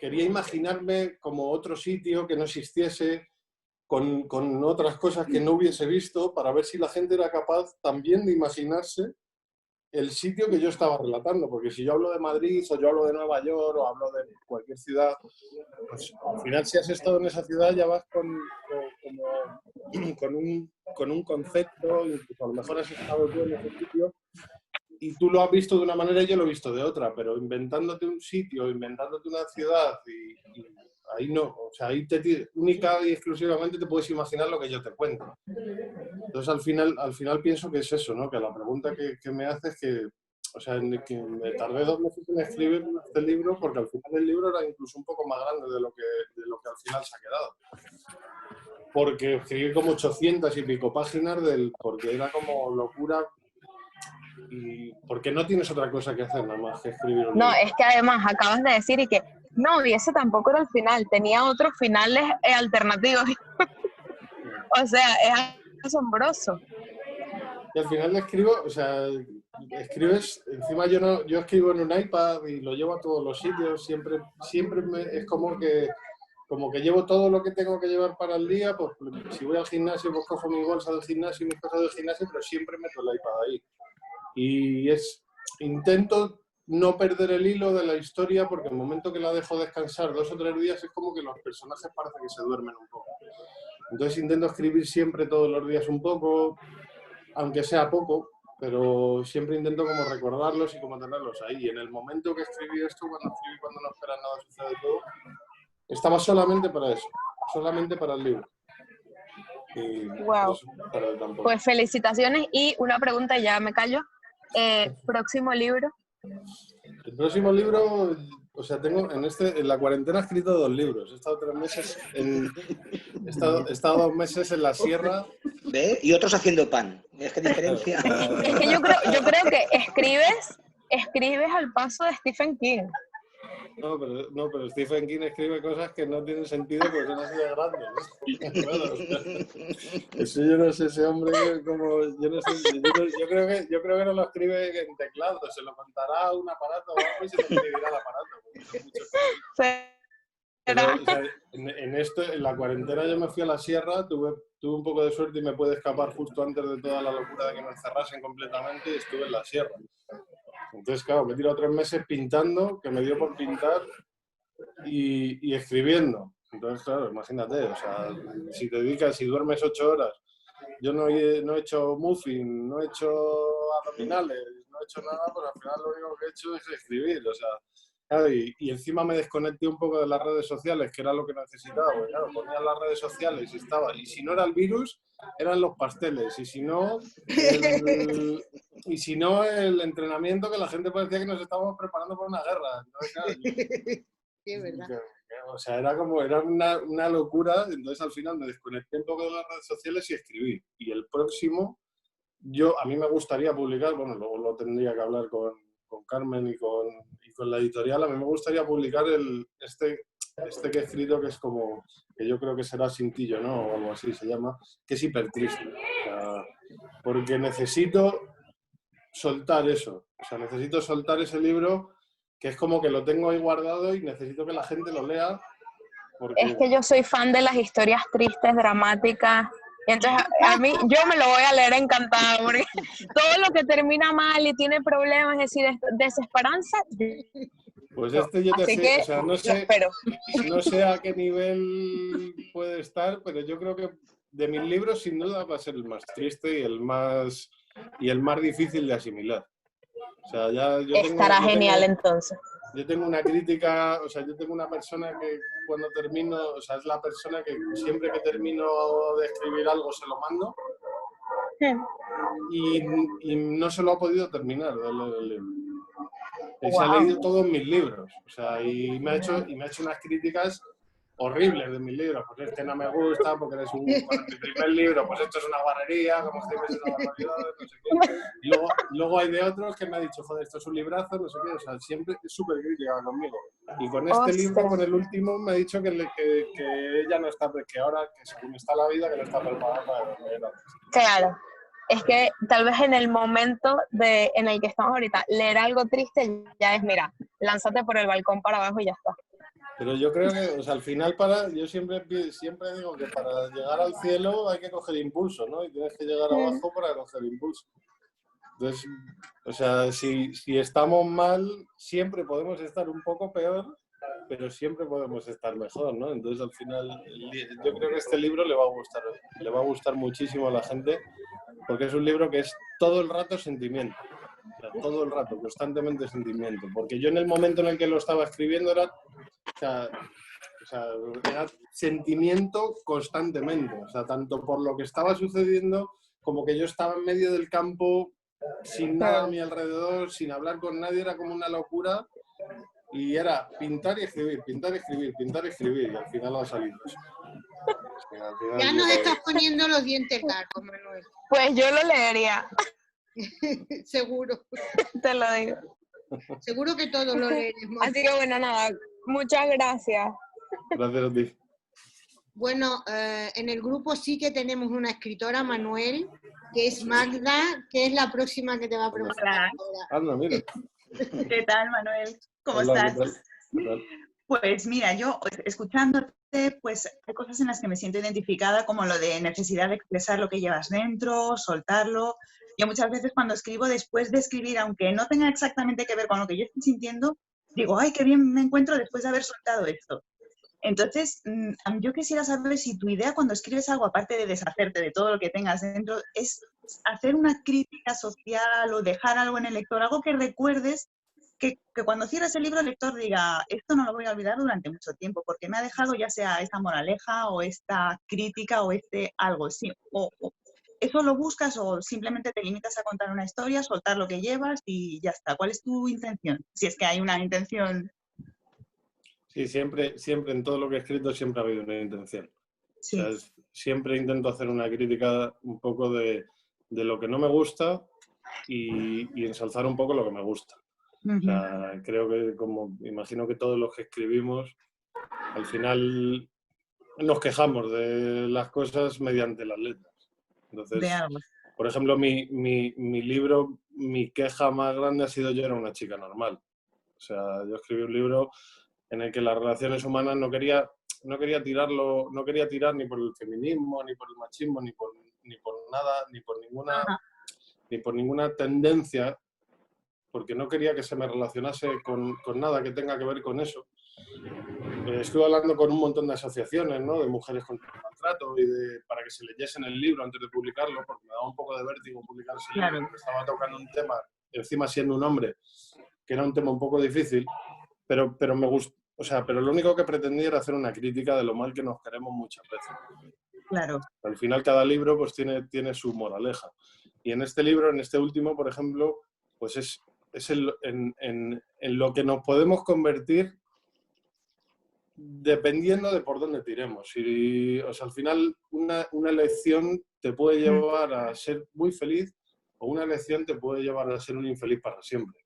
imaginarme como otro sitio que no existiese, con otras cosas que no hubiese visto, para ver si la gente era capaz también de imaginarse el sitio que yo estaba relatando, porque si yo hablo de Madrid o yo hablo de Nueva York o hablo de cualquier ciudad, pues al final si has estado en esa ciudad ya vas con un concepto, incluso a lo mejor has estado tú en ese sitio y tú lo has visto de una manera y yo lo he visto de otra, pero inventándote un sitio, inventándote una ciudad y ahí no, o sea, ahí única y exclusivamente te puedes imaginar lo que yo te cuento. Entonces al final pienso que es eso, ¿no? Que la pregunta que me hace es que, o sea, que me tardé 2 meses en escribir este libro, porque al final el libro era incluso un poco más grande de lo que al final se ha quedado. Porque escribí como 800 y pico páginas porque era como locura. Y porque no tienes otra cosa que hacer nada más que escribir un libro. No, es que además acabas de decir y que no, y ese tampoco era el final, tenía otros finales alternativos. O sea, es asombroso. Y al final escribo, o sea, escribes, encima yo escribo en un iPad y lo llevo a todos los sitios, siempre es como que llevo todo lo que tengo que llevar para el día, pues si voy al gimnasio, pues cojo mi bolsa del gimnasio y mis cosas del gimnasio, pero siempre meto el iPad ahí. Y intento no perder el hilo de la historia, porque el momento que la dejo descansar 2 o 3 días es como que los personajes parece que se duermen un poco. Entonces intento escribir siempre todos los días un poco, aunque sea poco, pero siempre intento como recordarlos y como tenerlos ahí. Y en el momento que escribí esto, cuando no esperas nada sucede todo, estaba solamente para eso, solamente para el libro. Y wow. Eso, pues felicitaciones y una pregunta, ya me callo. ¿Próximo libro? El próximo libro, o sea, tengo en la cuarentena he escrito 2 libros. He estado 3 meses he estado 2 meses en la sierra. ¿Ve? Y otros haciendo pan. ¿Es que diferencia? Es que yo creo que escribes al paso de Stephen King. No, pero Stephen King escribe cosas que no tienen sentido porque son así de grandes. Claro, eso yo no sé, ese hombre como, yo no sé, yo creo que no lo escribe en teclado, se lo contará a un aparato o algo y se lo escribirá al aparato. Pero, o sea, en la cuarentena yo me fui a la sierra, tuve un poco de suerte y me pude escapar justo antes de toda la locura de que me encerrasen completamente y estuve en la sierra. Entonces, claro, me he tirado 3 meses pintando, que me dio por pintar y escribiendo. Entonces, claro, imagínate, o sea, si duermes 8 horas, yo no he hecho muffin, no he hecho abdominales, no he hecho nada, pues al final lo único que he hecho es escribir, o sea, claro, y encima me desconecté un poco de las redes sociales, que era lo que necesitaba, porque claro, ponía las redes sociales y si no era el virus, eran los pasteles, y si no el entrenamiento, que la gente parecía que nos estábamos preparando para una guerra. Entonces, claro, Sí, es verdad. o sea, era una locura. Entonces al final me desconecté un poco de las redes sociales y escribí. Y el próximo, a mí me gustaría publicar, bueno, luego lo tendría que hablar con Carmen y con la editorial, a mí me gustaría publicar este que he escrito, que es como, que yo creo que será Cintillo, ¿no? O algo así se llama, que es hipertriste. O sea, porque necesito soltar eso. O sea, necesito soltar ese libro, que es como que lo tengo ahí guardado y necesito que la gente lo lea. Porque... Es que yo soy fan de las historias tristes, dramáticas. Y entonces a mí, yo me lo voy a leer encantada, porque todo lo que termina mal y tiene problemas, es decir, desesperanza. Pues este yo te sé, o sea, no sé a qué nivel puede estar, pero yo creo que de mis libros sin duda va a ser el más triste y el más difícil de asimilar. O sea, estará genial entonces. Yo tengo una crítica, o sea, yo tengo una persona que cuando termino, o sea, es la persona que siempre que termino de escribir algo se lo mando. Sí. Y no se lo ha podido terminar de leer el libro. Y se ha leído todos mis libros, o sea, y me ha hecho unas críticas horribles de mis libros, pues este no me gusta, porque eres mi primer libro, pues esto es una guarrería, como escribes una barbaridad, no sé qué. Y luego hay de otros que me ha dicho, joder, esto es un librazo, no sé qué, o sea, siempre es súper crítica conmigo. Y con este libro, con el último, me ha dicho que ella no está, que ahora, que según está la vida, que no está preparada para leer. Claro. es que tal vez en el momento en el que estamos ahorita, leer algo triste ya es, mira, lánzate por el balcón para abajo y ya está. Pero yo creo que, o sea, al final yo siempre digo que para llegar al cielo hay que coger impulso, ¿no? Y tienes que llegar abajo para coger impulso. Entonces, o sea, si estamos mal, siempre podemos estar un poco peor, pero siempre podemos estar mejor, ¿no? Entonces, al final, yo creo que este libro le va a gustar muchísimo a la gente, porque es un libro que es todo el rato sentimiento. O sea, todo el rato, constantemente sentimiento. Porque yo en el momento en el que lo estaba escribiendo era sentimiento constantemente. O sea, tanto por lo que estaba sucediendo como que yo estaba en medio del campo sin nada a mi alrededor, sin hablar con nadie, era como una locura. Y era pintar y escribir, pintar y escribir, pintar y escribir. Y al final ha salido eso. Ya nos estás poniendo los dientes largos, Manuel. Pues yo lo leería. Seguro. Te lo digo. Seguro que todos lo leeremos. Así que bueno, nada, muchas gracias. Gracias a ti. Bueno, en el grupo sí que tenemos una escritora, Manuel, que es Magda, que es la próxima que te va a preguntar. Hola. Anda, mira. ¿Qué tal, Manuel? ¿Cómo Hola, estás? ¿qué tal? Pues mira, yo escuchándote, pues hay cosas en las que me siento identificada, como lo de necesidad de expresar lo que llevas dentro, soltarlo. Yo muchas veces cuando escribo, después de escribir, aunque no tenga exactamente que ver con lo que yo estoy sintiendo, digo, ay, qué bien me encuentro después de haber soltado esto. Entonces, yo quisiera saber si tu idea cuando escribes algo, aparte de deshacerte de todo lo que tengas dentro, es hacer una crítica social o dejar algo en el lector, algo que recuerdes, que cuando cierres el libro el lector diga, esto no lo voy a olvidar durante mucho tiempo, porque me ha dejado ya sea esta moraleja o esta crítica o algo, sí, o ¿eso lo buscas o simplemente te limitas a contar una historia, soltar lo que llevas y ya está? ¿Cuál es tu intención? Si es que hay una intención. Sí, siempre en todo lo que he escrito siempre ha habido una intención. Sí. O sea, siempre intento hacer una crítica un poco de lo que no me gusta y ensalzar un poco lo que me gusta. O sea, creo que imagino que todos los que escribimos, al final nos quejamos de las cosas mediante las letras. Entonces, por ejemplo, mi libro, mi queja más grande ha sido Yo era una chica normal. O sea, yo escribí un libro en el que las relaciones humanas no quería tirar ni por el feminismo, ni por el machismo, ni por nada, ni por ninguna tendencia, porque no quería que se me relacionase con nada que tenga que ver con eso. Estuve hablando con un montón de asociaciones, ¿no?, de mujeres contra el maltrato para que se leyesen el libro antes de publicarlo, porque me daba un poco de vértigo publicar ese libro, porque estaba tocando un tema, encima siendo un hombre, que era un tema un poco difícil, pero me gustó. O sea, pero lo único que pretendía era hacer una crítica de lo mal que nos queremos muchas veces. Claro. Al final cada libro pues tiene su moraleja. Y en este libro, en este último, por ejemplo, pues es en lo que nos podemos convertir dependiendo de por dónde tiremos. O sea, al final una elección te puede llevar a ser muy feliz o una elección te puede llevar a ser un infeliz para siempre.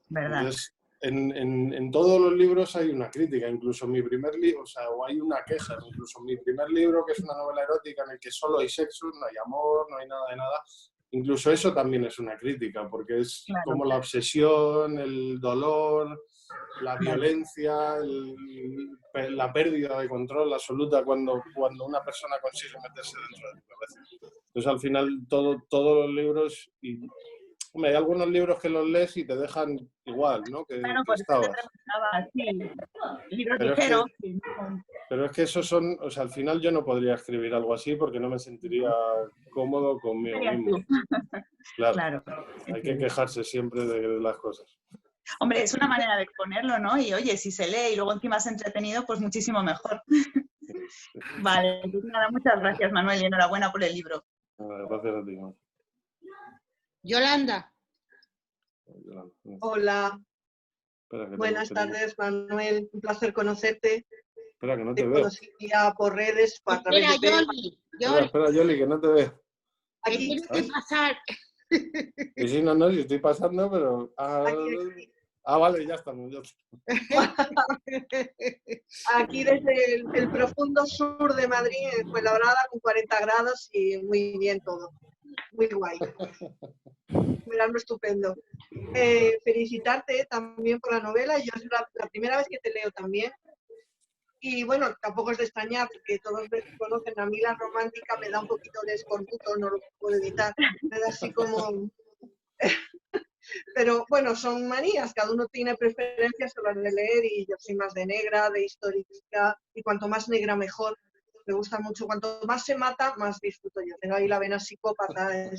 ¿Verdad? Entonces, en todos los libros hay una crítica, incluso mi primer libro, o sea, o hay una queja, incluso mi primer libro, que es una novela erótica en el que solo hay sexo, no hay amor, no hay nada de nada, incluso eso también es una crítica, porque es como la obsesión, el dolor, la violencia, la pérdida de control absoluta cuando una persona consigue meterse dentro de tu cabeza. Entonces, al final, todos los libros... Hombre, hay algunos libros que los lees y te dejan igual, ¿no? Que estabas. Pero es que esos son, o sea, al final yo no podría escribir algo así porque no me sentiría cómodo conmigo mismo. Claro. Hay que quejarse siempre de las cosas. Hombre, es una manera de exponerlo, ¿no? Y oye, si se lee y luego encima es entretenido, pues muchísimo mejor. Vale, pues nada, muchas gracias, Manuel, y enhorabuena por el libro. Gracias a ti, Manuel. Yolanda. Hola. Buenas tardes, Manuel. Un placer conocerte. Espera, que no te veo. Te conocí ya por redes. Espera, Yoli. Espera, Yoli, que no te veo. Aquí tienes que pasar. Y sí, no, si estoy pasando, pero... vale, ya estamos. Aquí desde el profundo sur de Madrid, en Fuenlabrada, con 40 grados y muy bien todo. Muy guay. Verano estupendo. Felicitarte también por la novela. Yo es la primera vez que te leo también. Y bueno, tampoco es de extrañar, porque todos conocen, a mí la romántica me da un poquito de escorbuto, no lo puedo evitar. Me da así como... Pero bueno, son manías, cada uno tiene preferencias a la hora de leer y yo soy más de negra, de histórica, y cuanto más negra mejor. Me gusta mucho, cuanto más se mata, más disfruto yo. Tengo ahí la vena psicópata.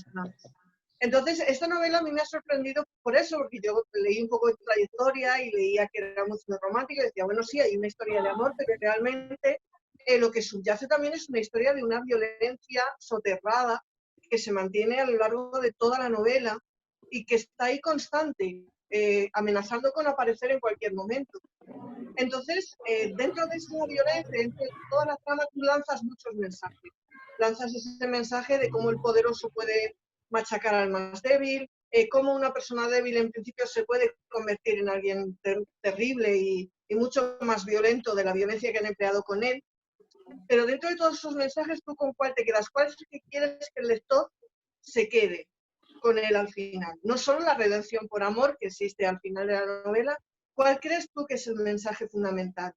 Entonces, esta novela a mí me ha sorprendido por eso, porque yo leí un poco de trayectoria y leía que era muy romántica y decía, bueno, sí, hay una historia de amor, pero realmente lo que subyace también es una historia de una violencia soterrada que se mantiene a lo largo de toda la novela y que está ahí constante, amenazando con aparecer en cualquier momento. Entonces, dentro de esa violencia, dentro de toda la trama, tú lanzas muchos mensajes. Lanzas ese mensaje de cómo el poderoso puede machacar al más débil, cómo una persona débil en principio se puede convertir en alguien terrible y mucho más violento de la violencia que han empleado con él. Pero dentro de todos esos mensajes, ¿tú con cuál te quedas? ¿Cuál es el que quieres que el lector se quede con él al final? No solo la redención por amor que existe al final de la novela. ¿Cuál crees tú que es el mensaje fundamental?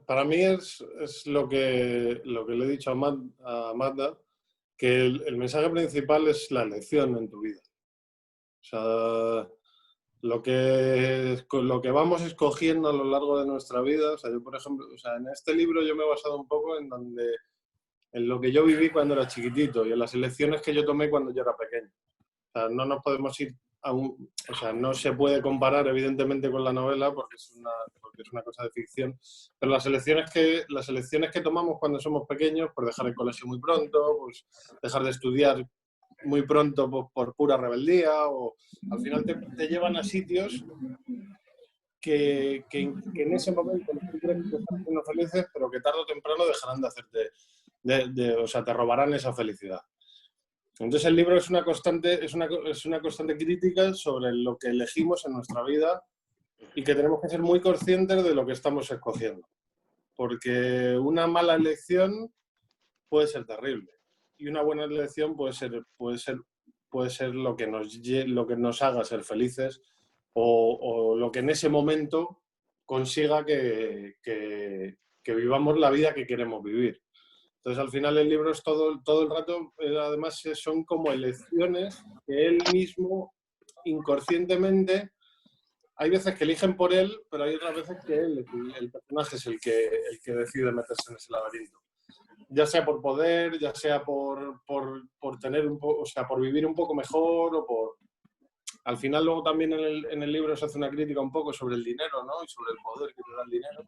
Para mí es lo que le he dicho a Magda, que el mensaje principal es la elección en tu vida. O sea, lo que vamos escogiendo a lo largo de nuestra vida. O sea, yo, por ejemplo, en este libro yo me he basado un poco en lo que yo viví cuando era chiquitito y en las elecciones que yo tomé cuando yo era pequeño. O sea, no nos podemos ir o sea, no se puede comparar evidentemente con la novela porque es una cosa de ficción, pero las elecciones que tomamos cuando somos pequeños, por dejar el colegio muy pronto, pues dejar de estudiar muy pronto pues, por pura rebeldía, o al final te llevan a sitios que en ese momento tú crees que están siendo felices, pero que tarde o temprano dejarán de hacerte, o sea, te robarán esa felicidad. Entonces el libro es una constante crítica sobre lo que elegimos en nuestra vida y que tenemos que ser muy conscientes de lo que estamos escogiendo. Porque una mala elección puede ser terrible y una buena elección puede ser lo que nos haga ser felices o lo que en ese momento consiga que vivamos la vida que queremos vivir. Entonces, al final el libro es todo el rato, además son como elecciones que él mismo inconscientemente, hay veces que eligen por él, pero hay otras veces que el personaje es el que decide meterse en ese laberinto. Ya sea por poder, ya sea por tener o sea, por vivir un poco mejor o por... Al final luego también en el libro se hace una crítica un poco sobre el dinero, ¿no? Y sobre el poder que te da el dinero.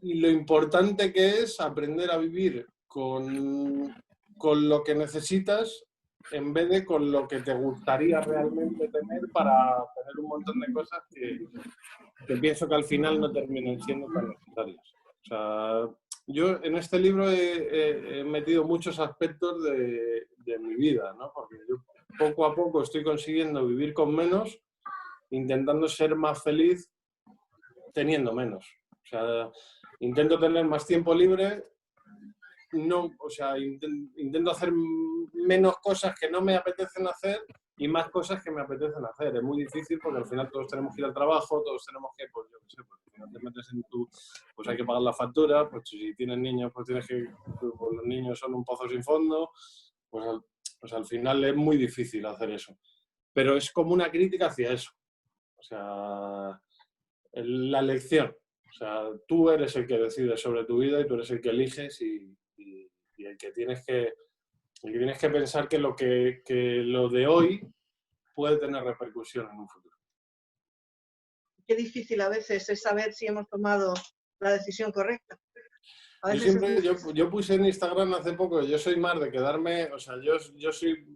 Y lo importante que es aprender a vivir con lo que necesitas en vez de con lo que te gustaría realmente tener para tener un montón de cosas que pienso que al final no terminan siendo tan necesarias. O sea, yo en este libro he metido muchos aspectos de mi vida, ¿no? Porque yo poco a poco estoy consiguiendo vivir con menos, intentando ser más feliz teniendo menos. O sea, intento tener más tiempo libre, intento hacer menos cosas que no me apetecen hacer y más cosas que me apetecen hacer. Es muy difícil porque al final todos tenemos que ir al trabajo, todos tenemos que, pues yo qué sé, pues si no te metes pues hay que pagar la factura, pues si tienes niños, pues tienes que, pues los niños son un pozo sin fondo, pues al final es muy difícil hacer eso. Pero es como una crítica hacia eso. O sea, la elección. O sea, tú eres el que decides sobre tu vida y tú eres el que eliges y el que tienes que pensar que lo de hoy puede tener repercusión en un futuro. Qué difícil a veces es saber si hemos tomado la decisión correcta. Yo puse en Instagram hace poco, yo soy más de quedarme, o sea, yo soy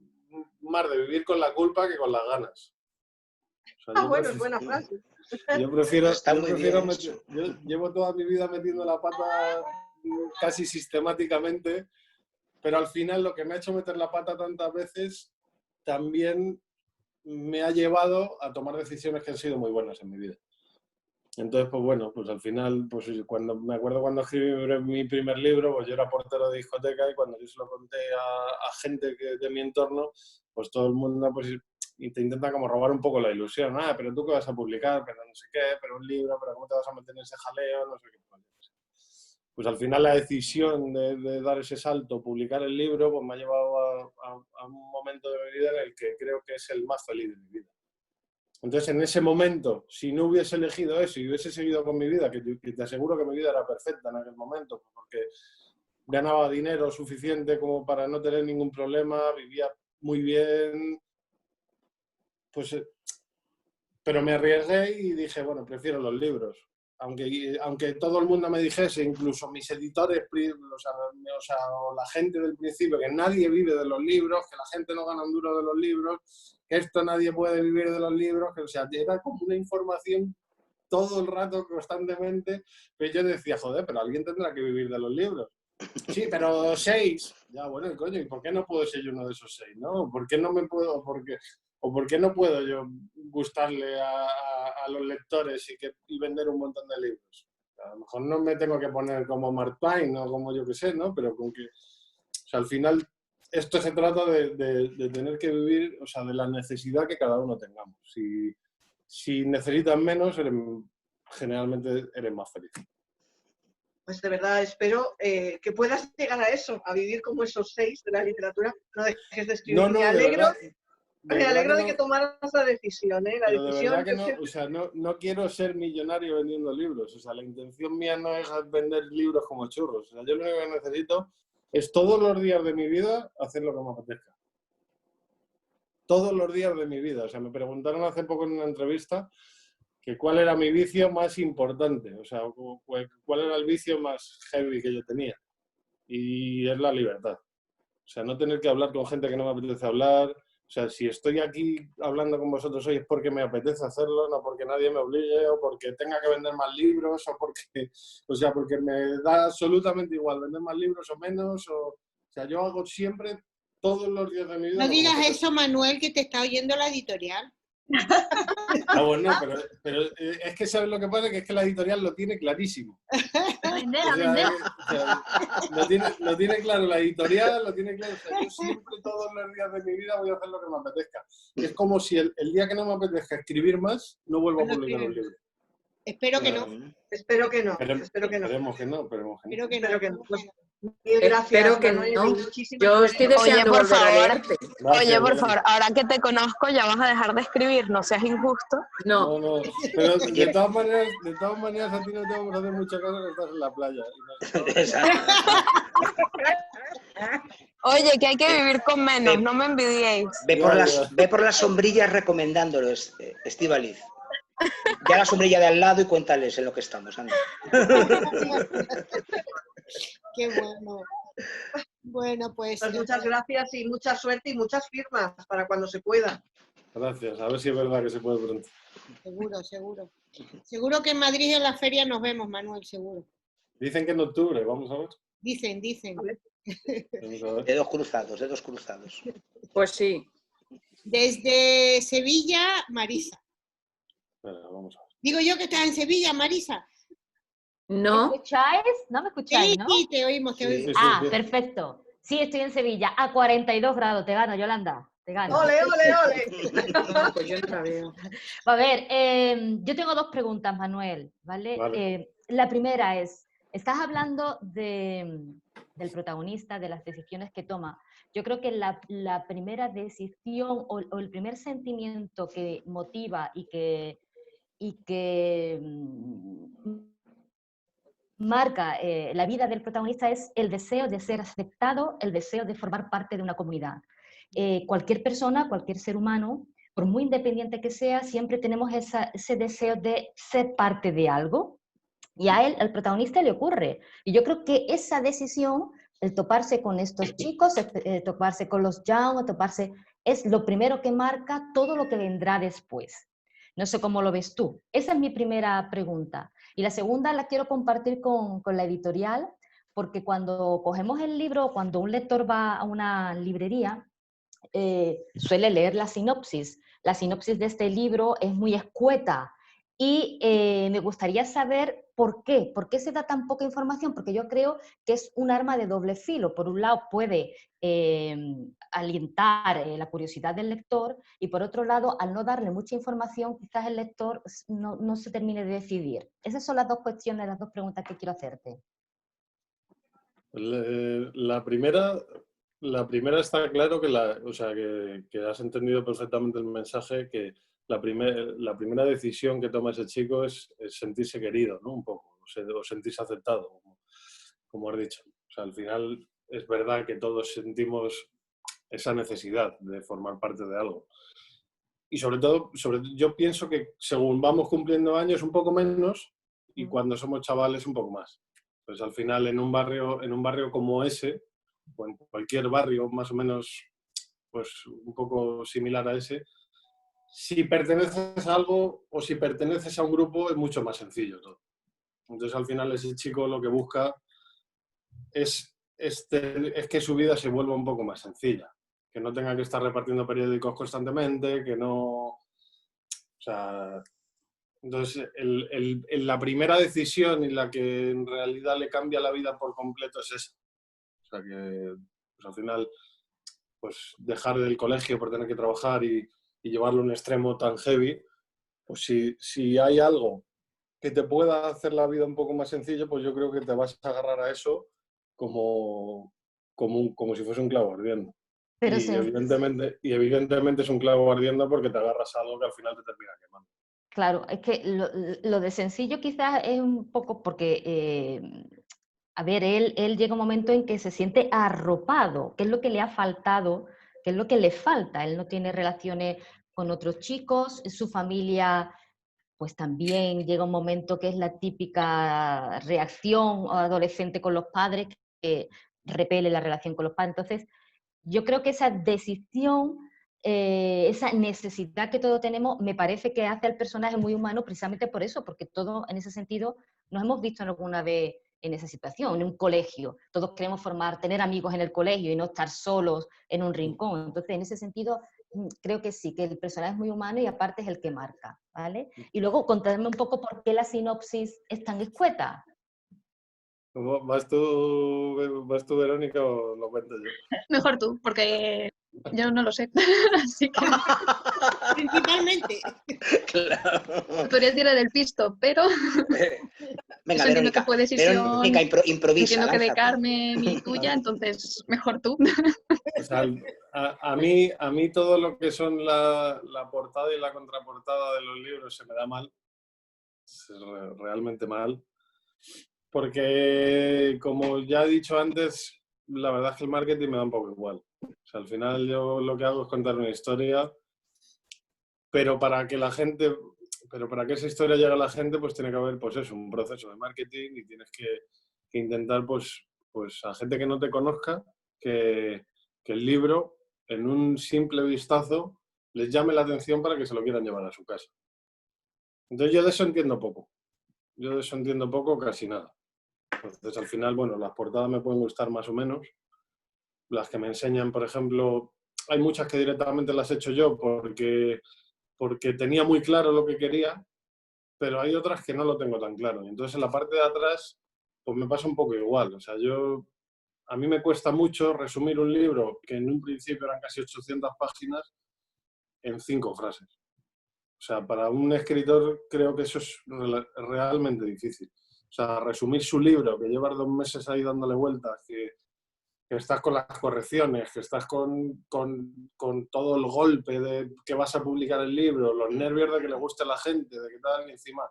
más de vivir con la culpa que con las ganas. O sea, bueno, es buena frase. Yo prefiero yo llevo toda mi vida metiendo la pata casi sistemáticamente, pero al final lo que me ha hecho meter la pata tantas veces también me ha llevado a tomar decisiones que han sido muy buenas en mi vida. Entonces, pues bueno, pues al final, pues me acuerdo cuando escribí mi primer libro, pues yo era portero de discoteca y cuando yo se lo conté a gente de mi entorno, pues todo el mundo pues, y te intenta como robar un poco la ilusión. Ah, pero tú qué vas a publicar, pero no sé qué, pero un libro, pero cómo te vas a meter en ese jaleo, no sé qué. Pues al final la decisión de dar ese salto, publicar el libro, pues me ha llevado a un momento de mi vida en el que creo que es el más feliz de mi vida. Entonces, en ese momento, si no hubiese elegido eso y hubiese seguido con mi vida, que te aseguro que mi vida era perfecta en aquel momento, porque ganaba dinero suficiente como para no tener ningún problema, vivía muy bien, pues, pero me arriesgué y dije, bueno, prefiero los libros. Aunque todo el mundo me dijese, incluso mis editores, o la gente del principio, que nadie vive de los libros, que la gente no gana un duro de los libros, que esto nadie puede vivir de los libros, que o sea, era como una información todo el rato, constantemente, pero yo decía, joder, pero alguien tendrá que vivir de los libros. Sí, pero 6. Ya, bueno, coño, ¿y por qué no puedo ser yo uno de esos 6, no? ¿Por qué no me puedo...? ¿Por qué no puedo yo gustarle a los lectores y vender un montón de libros? A lo mejor no me tengo que poner como Mark Twain o como yo que sé, ¿no? Pero con que, o sea, al final esto se trata de tener que vivir, o sea, de la necesidad que cada uno tengamos. Si necesitas menos, generalmente eres más feliz. Pues de verdad espero que puedas llegar a eso, a vivir como esos 6 de la literatura. No dejes de escribir. Me alegro de que tomaras la decisión, ¿eh? Pero de verdad que no, o sea, no quiero ser millonario vendiendo libros. O sea, la intención mía no es vender libros como churros. O sea, yo lo único que necesito es todos los días de mi vida hacer lo que me apetezca. Todos los días de mi vida. O sea, me preguntaron hace poco en una entrevista que cuál era mi vicio más importante. O sea, cuál era el vicio más heavy que yo tenía. Y es la libertad. O sea, no tener que hablar con gente que no me apetece hablar. O sea, si estoy aquí hablando con vosotros hoy es porque me apetece hacerlo, no porque nadie me obligue o porque tenga que vender más libros o porque me da absolutamente igual vender más libros o menos. O sea, yo hago siempre, todos los días de mi vida. No digas eso, Manuel, que te está oyendo la editorial. Ah, bueno, pero es que ¿sabes lo que pasa? Que es que la editorial lo tiene clarísimo. Lo tiene claro la editorial, lo tiene claro. O sea, yo siempre, todos los días de mi vida voy a hacer lo que me apetezca. Es como si el día que no me apetezca escribir más, no vuelvo a publicar un libro. Espero que no. Espero que no. Esperemos que no. Gracias, espero que Manuel, no. muchísimas Yo estoy gracias. deseando volver a leerte. Oye, por favor, ahora que te conozco ya vas a dejar de escribir, no seas injusto. No. Pero de todas maneras a ti no te vamos a hacer mucha cosa que estás en la playa. Oye, que hay que vivir con menos, no me envidiéis. Ve por las sombrillas recomendándolo, Estíbaliz. Ya la sombrilla de al lado y cuéntales en lo que estamos, anda. Qué bueno. Bueno, pues muchas gracias y mucha suerte y muchas firmas para cuando se pueda. Gracias, a ver si es verdad que se puede pronto. Seguro. Seguro que en Madrid en la feria nos vemos, Manuel, seguro. Dicen que en octubre, vamos a ver. Dicen. Vamos a ver. Dedos cruzados. Pues sí. Desde Sevilla, Marisa. Vamos a ver. Digo yo que estás en Sevilla, Marisa. No. ¿Me escucháis? ¿No me escucháis, no? Sí, te oímos. Sí. Perfecto. Sí, estoy en Sevilla, a 42 grados. Te gano, Yolanda. Te gano. ¡Ole! Pues yo no la veo. A ver, yo tengo dos preguntas, Manuel, ¿vale? La primera es, estás hablando del protagonista, de las decisiones que toma. Yo creo que la primera decisión o el primer sentimiento que motiva y que marca la vida del protagonista es el deseo de ser aceptado, el deseo de formar parte de una comunidad. Cualquier persona, cualquier ser humano, por muy independiente que sea, siempre tenemos ese deseo de ser parte de algo, y a él, al protagonista, le ocurre. Y yo creo que esa decisión, el toparse con estos chicos, toparse con los young, es lo primero que marca todo lo que vendrá después. No sé cómo lo ves tú. Esa es mi primera pregunta. Y la segunda la quiero compartir con la editorial, porque cuando cogemos el libro, cuando un lector va a una librería, suele leer la sinopsis. La sinopsis de este libro es muy escueta. Y me gustaría saber por qué se da tan poca información, porque yo creo que es un arma de doble filo. Por un lado puede alentar la curiosidad del lector y por otro lado, al no darle mucha información, quizás el lector no se termine de decidir. Esas son las dos cuestiones, las dos preguntas que quiero hacerte. La primera está claro que has entendido perfectamente el mensaje, que la primera decisión que toma ese chico es sentirse querido, ¿no? Un poco, o sentirse aceptado, como has dicho. O sea, al final es verdad que todos sentimos esa necesidad de formar parte de algo. Y sobre todo, yo pienso que según vamos cumpliendo años un poco menos y cuando somos chavales un poco más. Pues al final en un barrio como ese, o en cualquier barrio más o menos pues un poco similar a ese, si perteneces a algo o si perteneces a un grupo es mucho más sencillo todo. Entonces al final ese chico lo que busca es que su vida se vuelva un poco más sencilla, que no tenga que estar repartiendo periódicos constantemente, que no... O sea, entonces la primera decisión y la que en realidad le cambia la vida por completo es esa. O sea que pues al final pues dejar del colegio por tener que trabajar y llevarlo a un extremo tan heavy, pues si hay algo que te pueda hacer la vida un poco más sencillo, pues yo creo que te vas a agarrar a eso como si fuese un clavo ardiendo. Pero evidentemente es un clavo ardiendo porque te agarras a algo que al final te termina quemando. Claro, es que lo de sencillo quizás es un poco porque, a ver, él llega un momento en que se siente arropado, qué es lo que le ha faltado, qué es lo que le falta. Él no tiene relaciones con otros chicos, su familia pues también llega un momento que es la típica reacción adolescente con los padres, que repele la relación con los padres. Entonces, yo creo que esa decisión, esa necesidad que todos tenemos, me parece que hace al personaje muy humano precisamente por eso, porque todos en ese sentido nos hemos visto alguna vez en esa situación, en un colegio. Todos queremos tener amigos en el colegio y no estar solos en un rincón. Entonces, en ese sentido, creo que sí, que el personaje es muy humano y aparte es el que marca, ¿vale? Y luego contadme un poco por qué la sinopsis es tan escueta. ¿Vas tú, Verónica, o lo cuento yo? Mejor tú, porque yo no lo sé. Así que... Principalmente. Claro. Podrías tirar del pisto, pero... Venga, entiendo que fue decisión... Verónica, improvisa. Entiendo que de lánzate. Carmen y tuya, entonces mejor tú. O sea, a mí todo lo que son la portada y la contraportada de los libros se me da mal. Realmente mal. Porque, como ya he dicho antes, la verdad es que el marketing me da un poco igual. O sea, al final yo lo que hago es contar una historia, pero para que esa historia llegue a la gente, pues tiene que haber, pues eso, un proceso de marketing y tienes que intentar, pues a gente que no te conozca, que el libro, en un simple vistazo, les llame la atención para que se lo quieran llevar a su casa. Entonces yo de eso entiendo poco. Casi nada. Entonces, al final, bueno, las portadas me pueden gustar más o menos. Las que me enseñan, por ejemplo, hay muchas que directamente las he hecho yo porque tenía muy claro lo que quería, pero hay otras que no lo tengo tan claro. Y entonces, en la parte de atrás, pues me pasa un poco igual. O sea, a mí me cuesta mucho resumir un libro que en un principio eran casi 800 páginas en 5 frases. O sea, para un escritor creo que eso es realmente difícil. O sea, resumir su libro, que llevas 2 meses ahí dándole vueltas, que estás con las correcciones, que estás con todo el golpe de que vas a publicar el libro, los nervios de que le guste a la gente, de que tal, y encima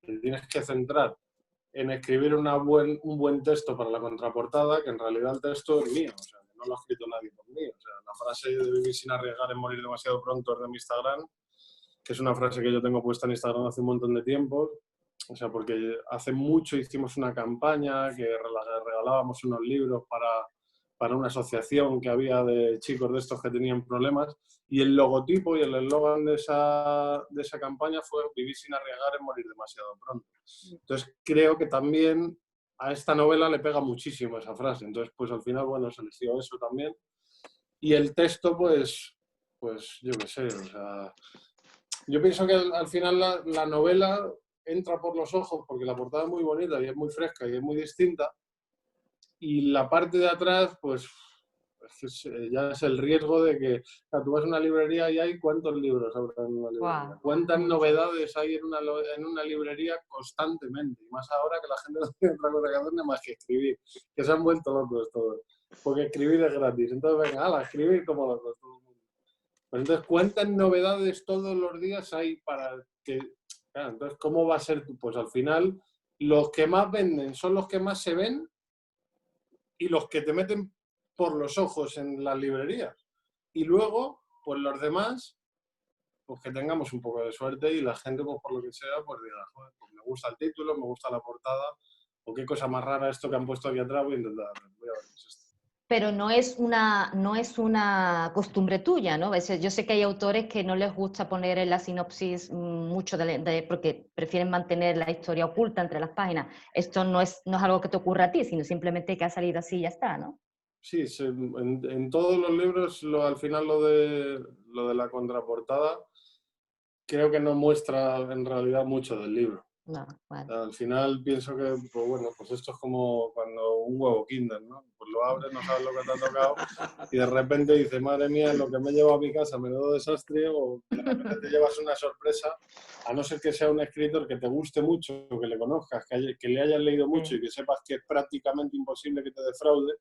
te tienes que centrar en escribir un buen texto para la contraportada, que en realidad el texto es mío, o sea, que no lo ha escrito nadie por mí. O sea, la frase de vivir sin arriesgar en morir demasiado pronto es de mi Instagram, que es una frase que yo tengo puesta en Instagram hace un montón de tiempo. O sea, porque hace mucho hicimos una campaña que regalábamos unos libros para una asociación que había de chicos de estos que tenían problemas, y el logotipo y el eslogan de esa campaña fue vivir sin arriesgar en morir demasiado pronto. Entonces creo que también a esta novela le pega muchísimo esa frase. Entonces, pues al final, bueno, se eligió eso también. Y el texto, pues yo qué sé, o sea... yo pienso que al final la novela entra por los ojos porque la portada es muy bonita y es muy fresca y es muy distinta. Y la parte de atrás, pues ya es el riesgo de que tú vas a una librería y hay ¿cuántos libros habrá en una librería? Guau. ¿Cuántas novedades hay en una librería constantemente? Y más ahora que la gente no tiene otra cosa que hacer nada más que escribir, que se han vuelto locos todos, porque escribir es gratis. Entonces, venga, a escribir como locos todo el mundo. Pues entonces, ¿cuántas novedades todos los días hay para que... Claro, entonces, ¿cómo va a ser? Pues al final, los que más venden son los que más se ven y los que te meten por los ojos en las librerías. Y luego, pues los demás, pues que tengamos un poco de suerte y la gente, pues por lo que sea, pues diga, joder, pues me gusta el título, me gusta la portada, o qué cosa más rara esto que han puesto aquí atrás, voy a intentar, voy a ver qué es esto. Pero no es una costumbre tuya, ¿no? Yo sé que hay autores que no les gusta poner en la sinopsis mucho porque prefieren mantener la historia oculta entre las páginas. Esto no es algo que te ocurra a ti, sino simplemente que ha salido así y ya está, ¿no? Sí, en todos los libros, al final lo de la contraportada, creo que no muestra en realidad mucho del libro. No, vale. Al final pienso que, pues bueno, pues esto es como cuando un huevo Kinder, ¿no? Pues lo abres, no sabes lo que te ha tocado y de repente dices, madre mía, lo que me he llevado a mi casa, menudo desastre, o de repente te llevas una sorpresa, a no ser que sea un escritor que te guste mucho, que le conozcas, que le hayas leído mucho y que sepas que es prácticamente imposible que te defraude,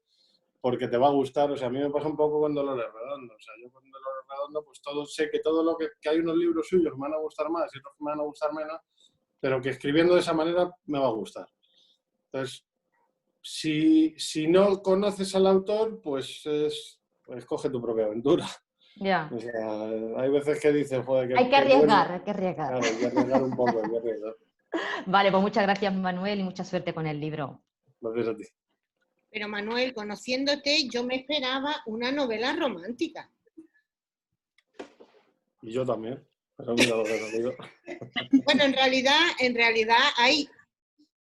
porque te va a gustar. O sea, a mí me pasa un poco con Dolores Redondo. O sea, yo con Dolores Redondo, pues sé que todo lo que hay unos libros suyos me van a gustar más y otros me van a gustar menos, pero que escribiendo de esa manera me va a gustar. Entonces, si no conoces al autor, pues coge tu propia aventura. Ya. O sea, hay veces que dices, joder, hay que arriesgar, bueno. hay que arriesgar. Claro, hay que arriesgar un poco, hay que arriesgar. Vale, pues muchas gracias, Manuel, y mucha suerte con el libro. Gracias a ti. Pero Manuel, conociéndote, yo me esperaba una novela romántica. Y yo también. Pero mira lo que he salido. Bueno, en realidad hay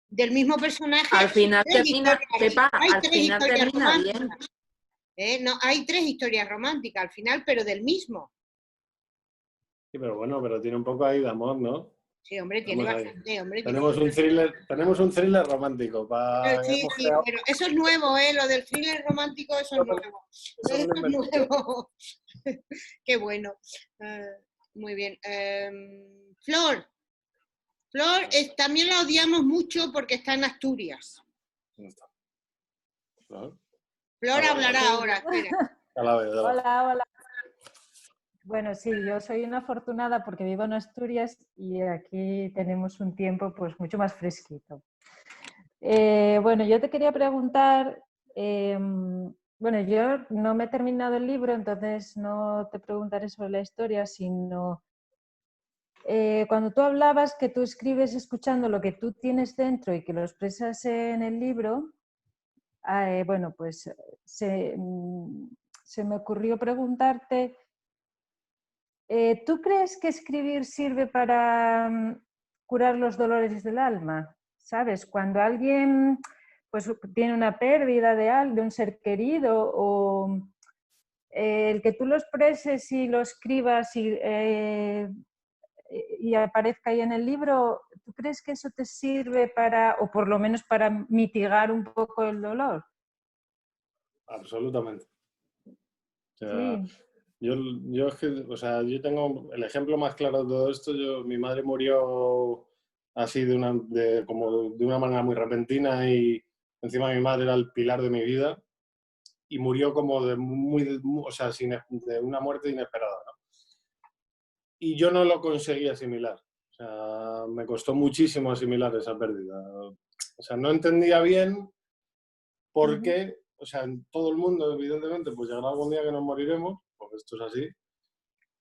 del mismo personaje. Al final termina, Pepa, hay al tres final historias termina románticas. bien. No, hay 3 historias románticas al final, pero del mismo. Sí, pero bueno, pero tiene un poco ahí de amor, ¿no? Sí, hombre, tiene bastante. Hombre, tenemos un thriller romántico. Sí, pero eso es nuevo, lo del thriller romántico, eso es nuevo. Eso es nuevo. Qué bueno. Muy bien. Flor también la odiamos mucho porque está en Asturias. ¿Dónde está? ¿Flor? Flor hablará ahora, espera. Hola. Bueno, sí, yo soy una afortunada porque vivo en Asturias y aquí tenemos un tiempo pues mucho más fresquito. Bueno, yo te quería preguntar, bueno, yo no me he terminado el libro, entonces no te preguntaré sobre la historia, sino cuando tú hablabas que tú escribes escuchando lo que tú tienes dentro y que lo expresas en el libro, bueno, pues se me ocurrió preguntarte, ¿tú crees que escribir sirve para curar los dolores del alma? ¿Sabes? Cuando alguien pues, tiene una pérdida de un ser querido o el que tú lo expreses y lo escribas y aparezca ahí en el libro, ¿tú crees que eso te sirve para, o por lo menos para mitigar un poco el dolor? Absolutamente. O sea, sí. Yo es que, o sea, yo tengo el ejemplo más claro de todo esto. Mi madre murió así de una manera muy repentina y encima mi madre era el pilar de mi vida y murió como de una muerte inesperada, ¿no? Y yo no lo conseguí asimilar. O sea, me costó muchísimo asimilar esa pérdida. O sea, no entendía bien por qué, o sea, todo el mundo, evidentemente, pues llegará algún día que nos moriremos, porque esto es así,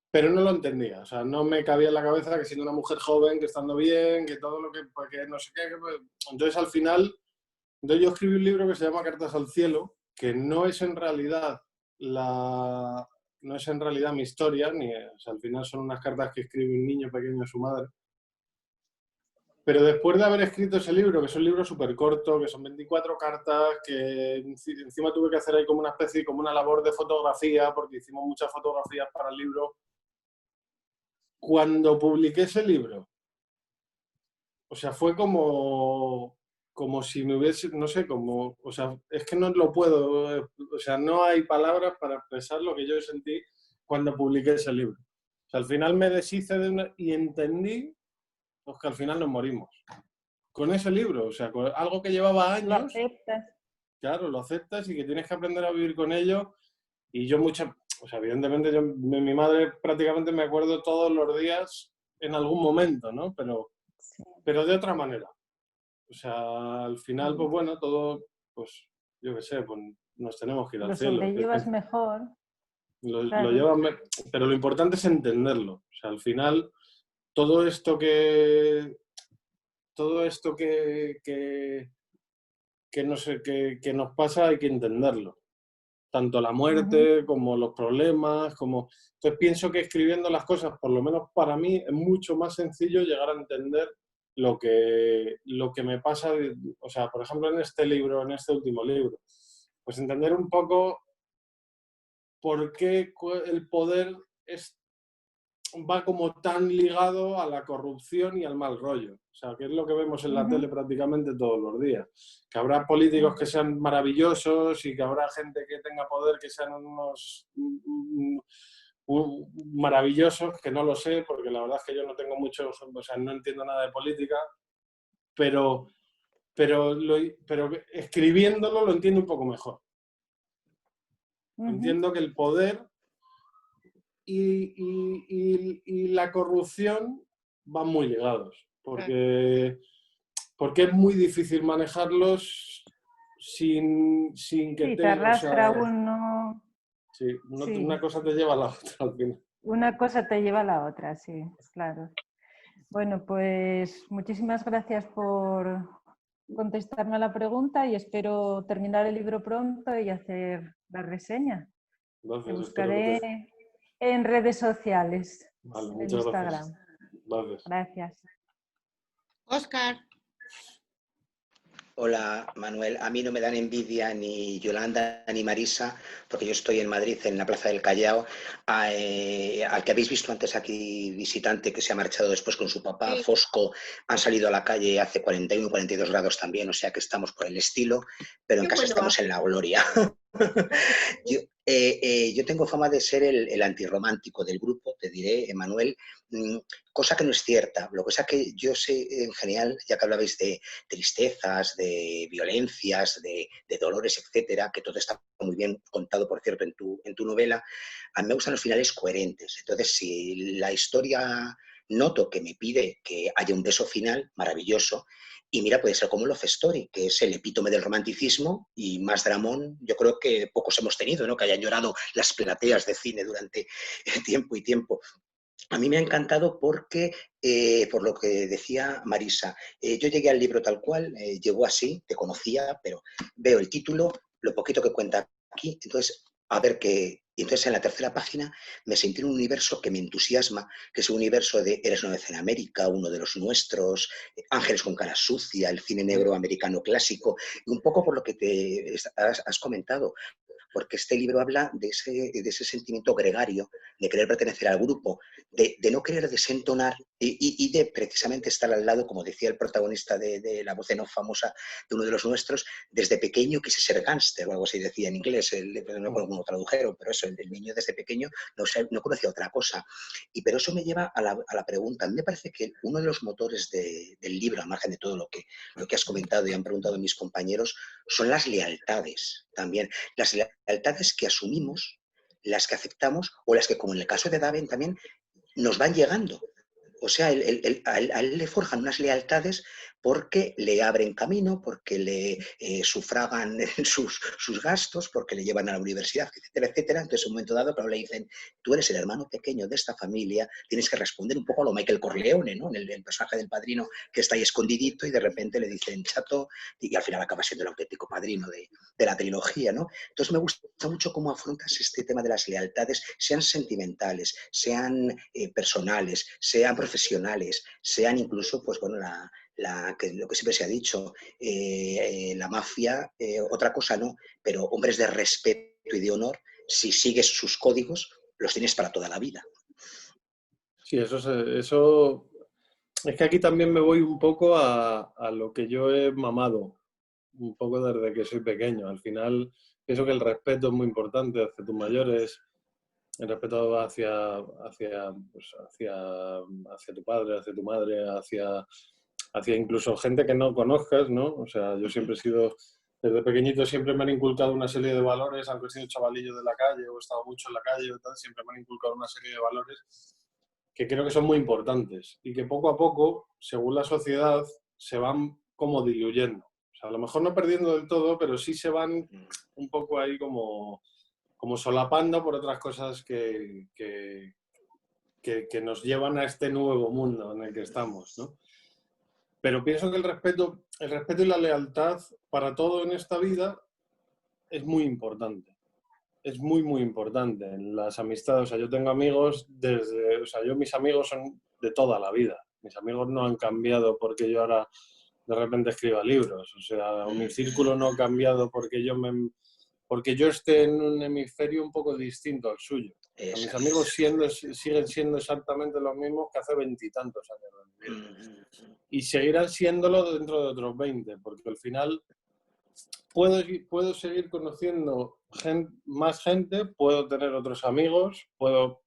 pero no lo entendía. O sea, no me cabía en la cabeza que siendo una mujer joven, que estando bien, que todo lo que no sé qué. Entonces, al final, yo escribí un libro que se llama Cartas al cielo, que no es en realidad mi historia, o sea, al final son unas cartas que escribe un niño pequeño a su madre. Pero después de haber escrito ese libro, que es un libro súper corto, que son 24 cartas, que encima tuve que hacer ahí como una labor de fotografía, porque hicimos muchas fotografías para el libro, cuando publiqué ese libro, o sea, fue como si me hubiese, no sé, o sea, es que no lo puedo, o sea, no hay palabras para expresar lo que yo sentí cuando publiqué ese libro. O sea, al final me deshice y entendí pues, que al final nos morimos. Con ese libro, o sea, con algo que llevaba años. Lo aceptas. Claro, lo aceptas y que tienes que aprender a vivir con ello. Y yo o sea, evidentemente yo de mi madre prácticamente me acuerdo todos los días en algún momento, ¿no? Pero de otra manera. O sea, al final, pues bueno, todo, pues yo qué sé, pues nos tenemos que ir al cielo. Lo sobrellevas mejor. Lo llevas, pero lo importante es entenderlo. O sea, al final, todo esto que nos pasa hay que entenderlo. Tanto la muerte como los problemas, Entonces pienso que escribiendo las cosas, por lo menos para mí, es mucho más sencillo llegar a entender lo que me pasa, o sea, por ejemplo, en este libro, en este último libro, pues entender un poco por qué el poder va como tan ligado a la corrupción y al mal rollo. O sea, que es lo que vemos en la tele prácticamente todos los días. Que habrá políticos que sean maravillosos y que habrá gente que tenga poder que sean unos maravillosos, que no lo sé, porque la verdad es que yo no tengo mucho, o sea, no entiendo nada de política, pero escribiéndolo lo entiendo un poco mejor. Entiendo que el poder y la corrupción van muy ligados, porque es muy difícil manejarlos sin que te arrastra uno. Sí, una cosa te lleva a la otra al final. Una cosa te lleva a la otra, sí, claro. Bueno, pues muchísimas gracias por contestarme a la pregunta y espero terminar el libro pronto y hacer la reseña. Gracias, te buscaré en redes sociales, vale, en Instagram. Gracias. Óscar. Hola, Manuel. A mí no me dan envidia ni Yolanda ni Marisa, porque yo estoy en Madrid, en la Plaza del Callao, al que habéis visto antes aquí, visitante, que se ha marchado después con su papá, Fosco, han salido a la calle hace 41, 42 grados también, o sea que estamos por el estilo, pero en casa estamos en la gloria. Yo tengo fama de ser el antirromántico del grupo, te diré, Manuel, cosa que no es cierta. Lo que pasa es que yo sé, en general, ya que hablabais de tristezas, de violencias, de dolores, etcétera, que todo está muy bien contado, por cierto, en tu novela, a mí me gustan los finales coherentes. Entonces, si la historia noto que me pide que haya un beso final, maravilloso. Y mira, puede ser como Love Story, que es el epítome del romanticismo y más dramón, yo creo que pocos hemos tenido, ¿no? Que hayan llorado las plateas de cine durante tiempo y tiempo. A mí me ha encantado porque, por lo que decía Marisa, yo llegué al libro tal cual, llegó así, te conocía, pero veo el título, lo poquito que cuenta aquí, entonces, a ver qué... Y entonces en la tercera página me sentí en un universo que me entusiasma, que es un universo de Eres una vez en América, uno de los nuestros, Ángeles con cara sucia, el cine negro americano clásico, y un poco por lo que te has comentado, porque este libro habla de ese sentimiento gregario, de querer pertenecer al grupo, de no querer desentonar y de precisamente estar al lado, como decía el protagonista de la voz en off famosa de uno de los nuestros, desde pequeño quise ser gángster, o algo así decía en inglés, no con cómo tradujeron, pero eso, el niño desde pequeño no conocía otra cosa. Pero eso me lleva a la pregunta. A mí me parece que uno de los motores del libro, al margen de todo lo que has comentado y han preguntado mis compañeros, son las lealtades también. Las lealtades que asumimos, las que aceptamos o las que, como en el caso de Daven también, nos van llegando. O sea, a él le forjan unas lealtades porque le abren camino, porque le sufragan sus gastos, porque le llevan a la universidad, etcétera, etcétera. Entonces, en un momento dado, claro, le dicen, tú eres el hermano pequeño de esta familia, tienes que responder un poco a lo Michael Corleone, ¿no? El personaje del padrino que está ahí escondidito y de repente le dicen chato y al final acaba siendo el auténtico padrino de la trilogía, ¿no? Entonces, me gusta mucho cómo afrontas este tema de las lealtades, sean sentimentales, sean personales, sean profesionales, sean incluso, pues bueno, lo que siempre se ha dicho, la mafia, otra cosa no, pero hombres de respeto y de honor, si sigues sus códigos, los tienes para toda la vida. Sí, eso es que aquí también me voy un poco a lo que yo he mamado, un poco desde que soy pequeño. Al final pienso que el respeto es muy importante hacia tus mayores, el respeto hacia tu padre, hacia tu madre, hacia incluso gente que no conozcas, ¿no? O sea, yo siempre he sido, desde pequeñito siempre me han inculcado una serie de valores, aunque he sido chavalillo de la calle o he estado mucho en la calle y tal, siempre me han inculcado una serie de valores que creo que son muy importantes y que poco a poco, según la sociedad, se van como diluyendo. O sea, a lo mejor no perdiendo del todo, pero sí se van un poco ahí como solapando por otras cosas que nos llevan a este nuevo mundo en el que estamos, ¿no? Pero pienso que el respeto y la lealtad para todo en esta vida es muy importante. Es muy, muy importante en las amistades. O sea, yo tengo amigos mis amigos son de toda la vida. Mis amigos no han cambiado porque yo ahora de repente escriba libros. O sea, mi círculo no ha cambiado porque yo esté en un hemisferio un poco distinto al suyo. O sea, mis amigos siguen siendo exactamente los mismos que hace 20 y tantos años de mi vida. Y seguirán siéndolo dentro de otros 20, porque al final puedo seguir conociendo más gente, puedo tener otros amigos, puedo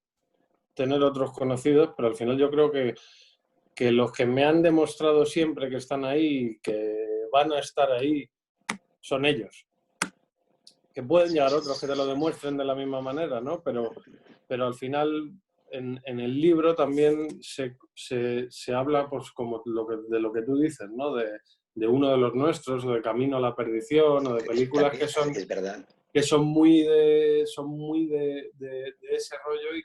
tener otros conocidos, pero al final yo creo que los que me han demostrado siempre que están ahí, que van a estar ahí, son ellos. Que pueden llegar otros que te lo demuestren de la misma manera, ¿no? Pero al final en el libro también se habla pues como de lo que tú dices, ¿no? De uno de los nuestros, o de Camino a la perdición, o de películas que son muy de ese rollo y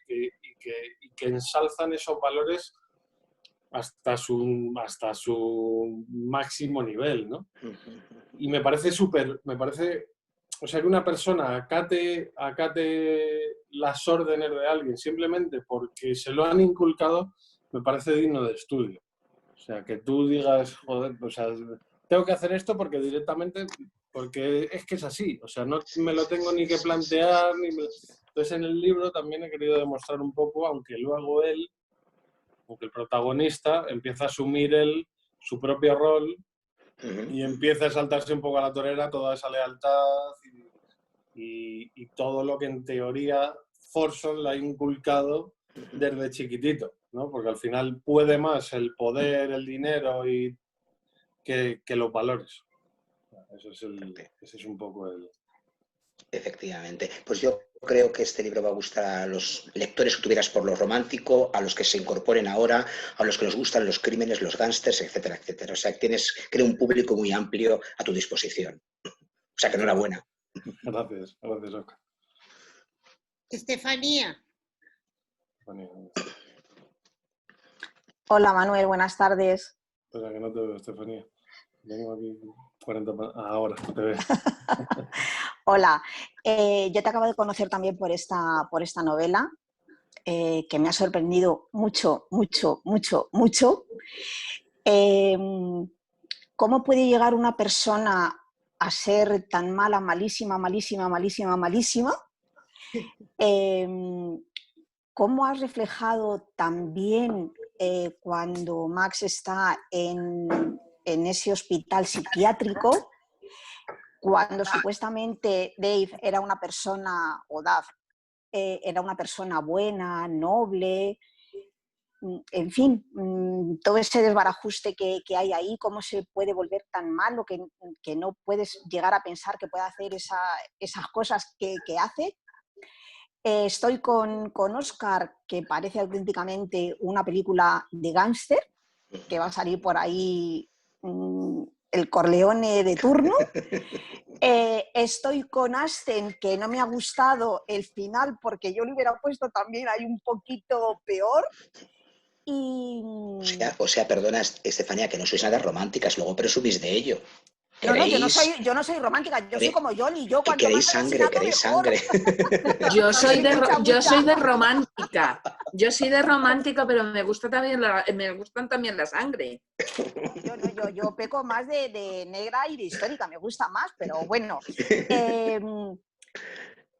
que ensalzan esos valores hasta su máximo nivel, ¿no? Y me parece o sea, que una persona acate las órdenes de alguien simplemente porque se lo han inculcado, me parece digno de estudio. O sea, que tú digas, joder, o sea, tengo que hacer esto porque es que es así. O sea, no me lo tengo ni que plantear. Entonces, en el libro también he querido demostrar un poco, aunque luego el protagonista empieza a asumir su propio rol y empieza a saltarse un poco a la torera toda esa lealtad y todo lo que en teoría Forson le ha inculcado desde chiquitito, ¿no? Porque al final puede más el poder, el dinero que los valores. Ese es un poco el... Efectivamente. Pues yo creo que este libro va a gustar a los lectores que tuvieras por lo romántico, a los que se incorporen ahora, a los que les gustan los crímenes, los gángsters, etcétera, etcétera. O sea, creo un público muy amplio a tu disposición. O sea, que enhorabuena. Gracias, Oscar. Estefanía. Hola, Manuel, buenas tardes. Espera, que no te veo, Estefanía. Tengo aquí 40... ahora te veo. Hola, yo te acabo de conocer también por esta novela, que me ha sorprendido mucho, mucho, mucho, mucho. ¿Cómo puede llegar una persona a ser tan mala, malísima, malísima, malísima, malísima? ¿Cómo has reflejado también cuando Max está en ese hospital psiquiátrico, cuando supuestamente Dave era una persona, o Duff, era una persona buena, noble, en fin, todo ese desbarajuste que hay ahí, cómo se puede volver tan malo que no puedes llegar a pensar que puede hacer esas cosas que hace? Estoy con Oscar, que parece auténticamente una película de gángster, que va a salir por ahí el Corleone de turno. Estoy con Asten, que no me ha gustado el final porque yo le hubiera puesto también ahí un poquito peor. Y... O sea, perdona, Estefanía, que no sois nada románticas, luego presumís de ello. No, yo no soy romántica, yo soy como Johnny. Yo cuando queréis sangre, queréis sangre. Yo soy de romántica. Yo soy de romántica, pero me gustan también la sangre. Yo peco más de negra y de histórica, me gusta más, pero bueno.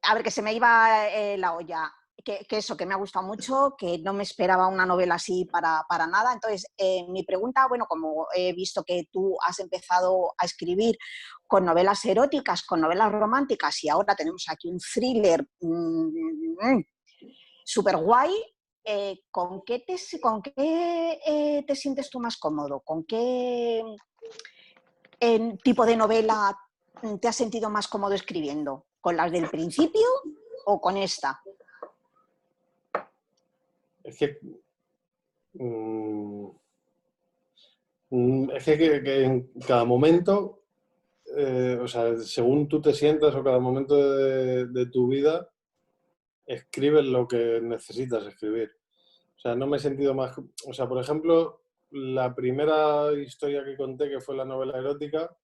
A ver, que se me iba la olla. que eso, que me ha gustado mucho, que no me esperaba una novela así para nada. Entonces, mi pregunta, bueno, como he visto que tú has empezado a escribir con novelas eróticas, con novelas románticas, y ahora tenemos aquí un thriller súper guay, ¿con qué te sientes tú más cómodo? ¿Con qué tipo de novela te has sentido más cómodo escribiendo? ¿Con las del principio o con esta? Es que, que en cada momento, o sea, según tú te sientas o cada momento de tu vida, escribes lo que necesitas escribir. O sea, no me he sentido más... O sea, por ejemplo, la primera historia que conté, que fue la novela erótica,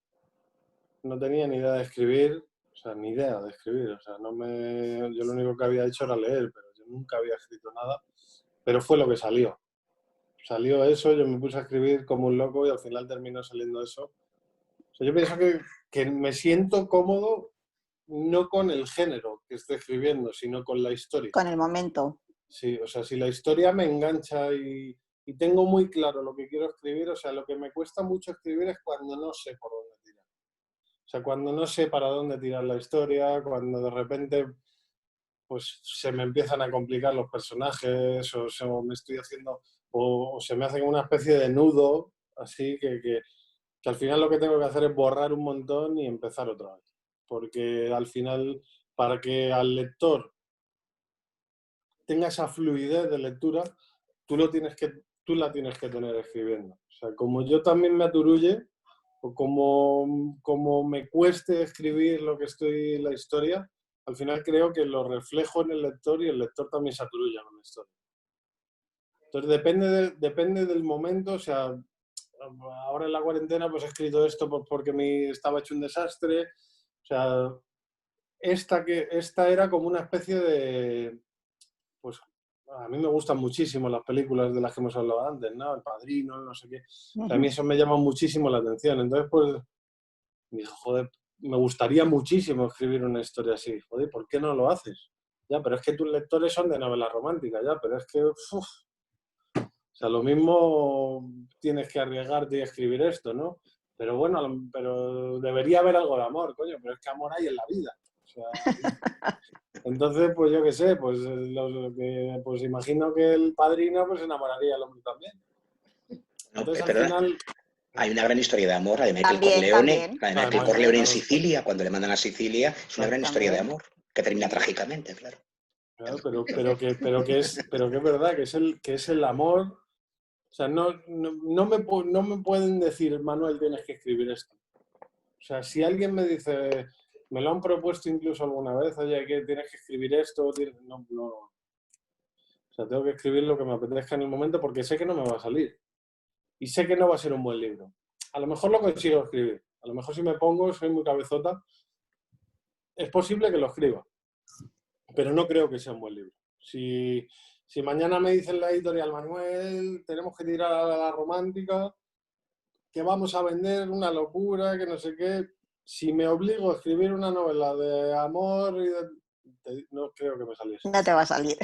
no tenía ni idea de escribir, o sea, ni idea de escribir. O sea, yo lo único que había hecho era leer, pero yo nunca había escrito nada. Pero fue lo que salió. Salió eso, yo me puse a escribir como un loco y al final terminó saliendo eso. O sea, yo pienso que me siento cómodo no con el género que estoy escribiendo, sino con la historia. Con el momento. Sí, o sea, si la historia me engancha y tengo muy claro lo que quiero escribir, o sea, lo que me cuesta mucho escribir es cuando no sé por dónde tirar. O sea, cuando no sé para dónde tirar la historia, cuando de repente pues se me empiezan a complicar los personajes o me estoy haciendo, o se me hace una especie de nudo, así que al final lo que tengo que hacer es borrar un montón y empezar otra vez. Porque al final, para que al lector tenga esa fluidez de lectura, tú la tienes que tener escribiendo. O sea, como yo también me aturulle, o como me cueste escribir lo que estoy en la historia, al final creo que lo reflejo en el lector y el lector también se aturulla con la historia. Entonces depende del momento, o sea, ahora en la cuarentena pues he escrito esto porque estaba hecho un desastre, o sea, esta era como una especie de, pues a mí me gustan muchísimo las películas de las que hemos hablado antes, ¿no? El Padrino, no sé qué, o sea, a mí eso me llama muchísimo la atención, entonces pues me dijo, joder, me gustaría muchísimo escribir una historia así. Joder, ¿por qué no lo haces? Ya, pero es que tus lectores son de novelas románticas, ya, pero es que... o sea, lo mismo tienes que arriesgarte y escribir esto, ¿no? Pero bueno, pero debería haber algo de amor, coño, pero es que amor hay en la vida. O sea, entonces, pues yo qué sé, pues, pues imagino que el Padrino pues se enamoraría al hombre también. Entonces, al final... Hay una gran historia de amor, la de Michael Corleone, la de Michael Corleone en Sicilia, cuando le mandan a Sicilia, es una gran historia de amor, que termina trágicamente, claro. Claro, pero que es verdad, que es el amor. O sea, no me pueden decir, Manuel, tienes que escribir esto. O sea, si alguien me dice, me lo han propuesto incluso alguna vez, oye, que tienes que escribir esto, no. O sea, tengo que escribir lo que me apetezca en el momento porque sé que no me va a salir. Y sé que no va a ser un buen libro. A lo mejor lo consigo escribir. A lo mejor si me pongo, soy muy cabezota, es posible que lo escriba. Pero no creo que sea un buen libro. Si mañana me dicen la editorial, Manuel, tenemos que tirar a la romántica, que vamos a vender una locura, que no sé qué, si me obligo a escribir una novela de amor, no creo que me saliese. No te va a salir.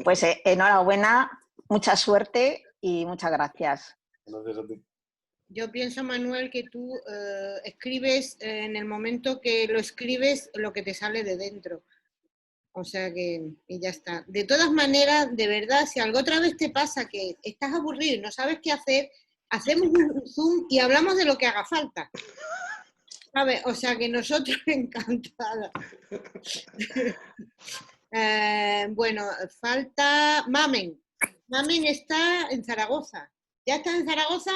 Pues enhorabuena, mucha suerte y muchas gracias. Gracias a ti. Yo pienso, Manuel, que tú escribes en el momento que lo escribes lo que te sale de dentro. O sea que, y ya está. De todas maneras, de verdad, si algo otra vez te pasa que estás aburrido y no sabes qué hacer, hacemos un Zoom y hablamos de lo que haga falta. ¿Sabes? O sea que nosotros encantadas. Bueno, falta Mamen. Mamen está en Zaragoza. ¿Ya está en Zaragoza?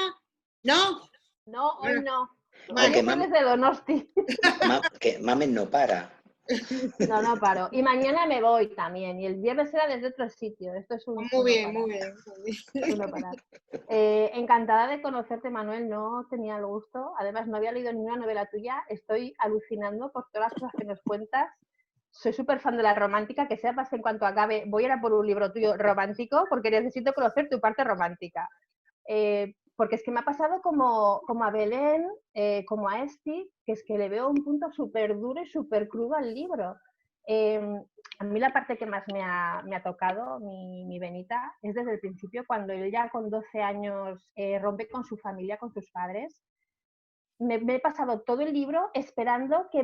¿No? No, hoy no. Vale, que de Donosti. que Mamen no para. No paro. Y mañana me voy también. Y el viernes será desde otro sitio. Esto es un... Muy bien, muy bien. No parar. Encantada de conocerte, Manuel. No tenía el gusto. Además, no había leído ninguna novela tuya. Estoy alucinando por todas las cosas que nos cuentas. Soy súper fan de la romántica. Que sepas que en cuanto acabe voy a ir a por un libro tuyo romántico porque necesito conocer tu parte romántica. Porque es que me ha pasado como a Belén, como a Esti, que es que le veo un punto súper duro y súper crudo al libro. a mí la parte que más me ha tocado, mi venita, es desde el principio, cuando él ya con 12 años rompe con su familia, con sus padres. Me he pasado todo el libro esperando que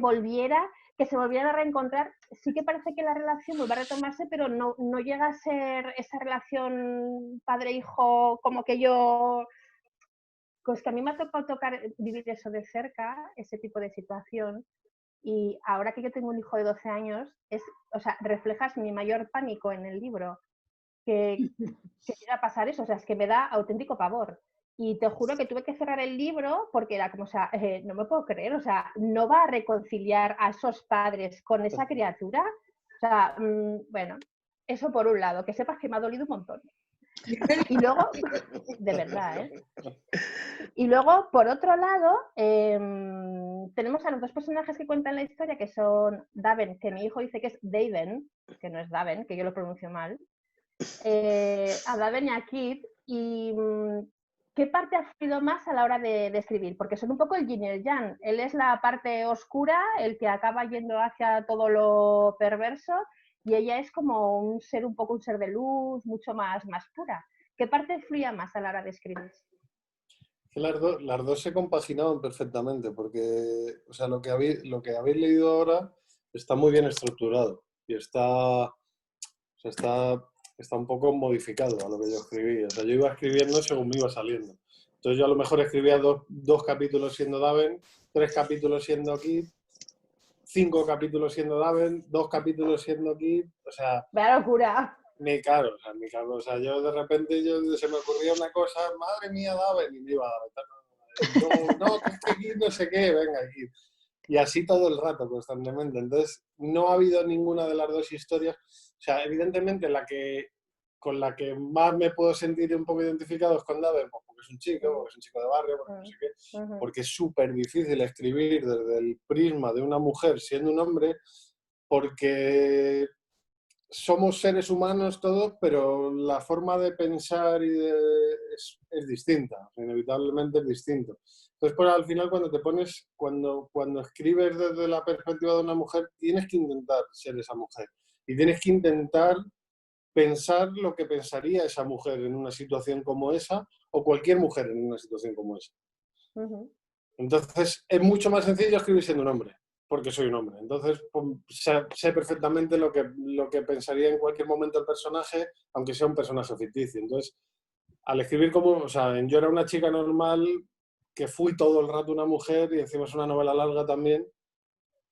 se volvieran a reencontrar. Sí que parece que la relación vuelve a retomarse, pero no llega a ser esa relación padre-hijo como que yo... Pues que a mí me ha tocado vivir eso de cerca, ese tipo de situación. Y ahora que yo tengo un hijo de 12 años, reflejas mi mayor pánico en el libro, que llega a pasar eso, es que me da auténtico pavor. Y te juro que tuve que cerrar el libro porque era como, no me puedo creer, no va a reconciliar a esos padres con esa criatura. Bueno, eso por un lado, que sepas que me ha dolido un montón. Y luego, de verdad, ¿eh? Y luego, por otro lado, tenemos a los dos personajes que cuentan la historia, que son Daven, que mi hijo dice que es Daven, que no es Daven, que yo lo pronuncio mal, a Daven y a Kit. Y ¿qué parte ha sido más a la hora de escribir? Porque son un poco el yin y el yang. Él es la parte oscura, el que acaba yendo hacia todo lo perverso, y ella es como un ser de luz, mucho más pura. ¿Qué parte fluía más a la hora de escribir? Las dos se compaginaban perfectamente, porque lo que habéis leído ahora está muy bien estructurado y está un poco modificado a lo que yo escribí. Yo iba escribiendo según me iba saliendo. Entonces yo a lo mejor escribía dos capítulos siendo Daven, 3 capítulos siendo Kit, 5 capítulos siendo Daven, 2 capítulos siendo Kit, ¡Vaya locura! Ni caro. Yo de repente se me ocurría una cosa, madre mía, Daven, y me iba a Daven. No, que es que Kit no sé qué, venga, Kit. Y así todo el rato, constantemente. Entonces, no ha habido ninguna de las dos historias. Evidentemente, con la que más me puedo sentir un poco identificado es con Daven, porque es un chico de barrio, porque no sé qué, porque es súper difícil escribir desde el prisma de una mujer siendo un hombre, porque somos seres humanos todos, pero la forma de pensar es distinta, inevitablemente es distinto. Entonces, al final, cuando escribes desde la perspectiva de una mujer, tienes que intentar ser esa mujer y tienes que intentar pensar lo que pensaría esa mujer en una situación como esa, o cualquier mujer en una situación como esa. Entonces, es mucho más sencillo escribir siendo un hombre, porque soy un hombre. Entonces, sé perfectamente lo que pensaría en cualquier momento el personaje, aunque sea un personaje ficticio. Entonces, al escribir yo era una chica normal, que fui todo el rato una mujer, y encima es una novela larga también,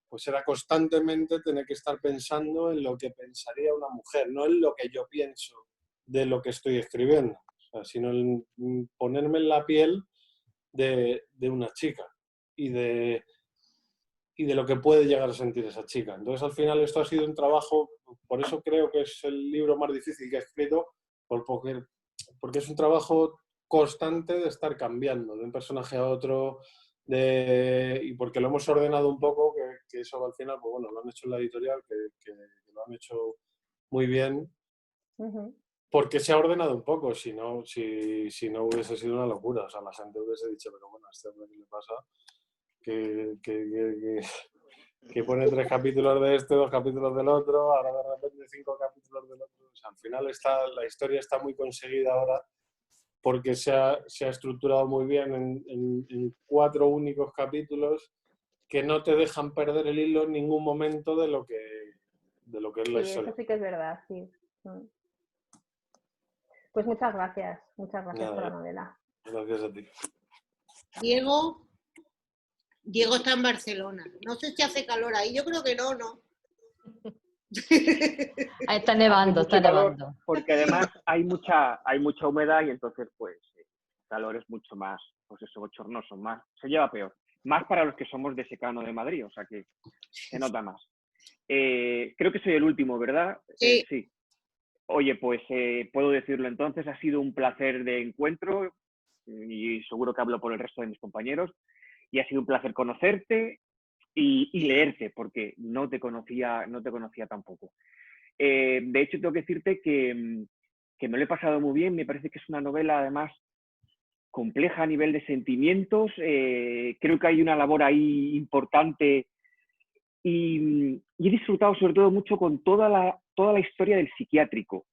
pues era constantemente tener que estar pensando en lo que pensaría una mujer, no en lo que yo pienso de lo que estoy escribiendo, sino en ponerme en la piel de una chica y de lo que puede llegar a sentir esa chica. Entonces, al final, esto ha sido un trabajo, por eso creo que es el libro más difícil que he escrito, porque es un trabajo constante de estar cambiando de un personaje a otro, y porque lo hemos ordenado un poco, que eso al final, pues bueno, lo han hecho en la editorial, que lo han hecho muy bien, porque se ha ordenado un poco, si no hubiese sido una locura. La gente hubiese dicho, pero bueno, ¿a este hombre qué le pasa? Que pone 3 capítulos de este, 2 capítulos del otro, ahora de repente 5 capítulos del otro. Al final la historia está muy conseguida ahora, porque se ha estructurado muy bien en 4 únicos capítulos que no te dejan perder el hilo en ningún momento de lo que es la historia. Eso sí que es verdad, sí. Pues muchas gracias por la novela. Gracias a ti. Diego está en Barcelona. No sé si hace calor ahí, yo creo que no. Ahí está nevando, porque además hay mucha humedad y entonces pues el calor es mucho más, pues eso, bochornoso, más, se lleva peor. Más para los que somos de secano de Madrid, o sea que se nota más. Creo que soy el último, ¿verdad? Sí. Sí. Oye, pues puedo decirlo entonces, ha sido un placer de encuentro y seguro que hablo por el resto de mis compañeros, y ha sido un placer conocerte y leerte, porque no te conocía tampoco. De hecho, tengo que decirte que me lo he pasado muy bien. Me parece que es una novela, además, compleja a nivel de sentimientos. Creo que hay una labor ahí importante y he disfrutado sobre todo mucho con toda la historia del psiquiátrico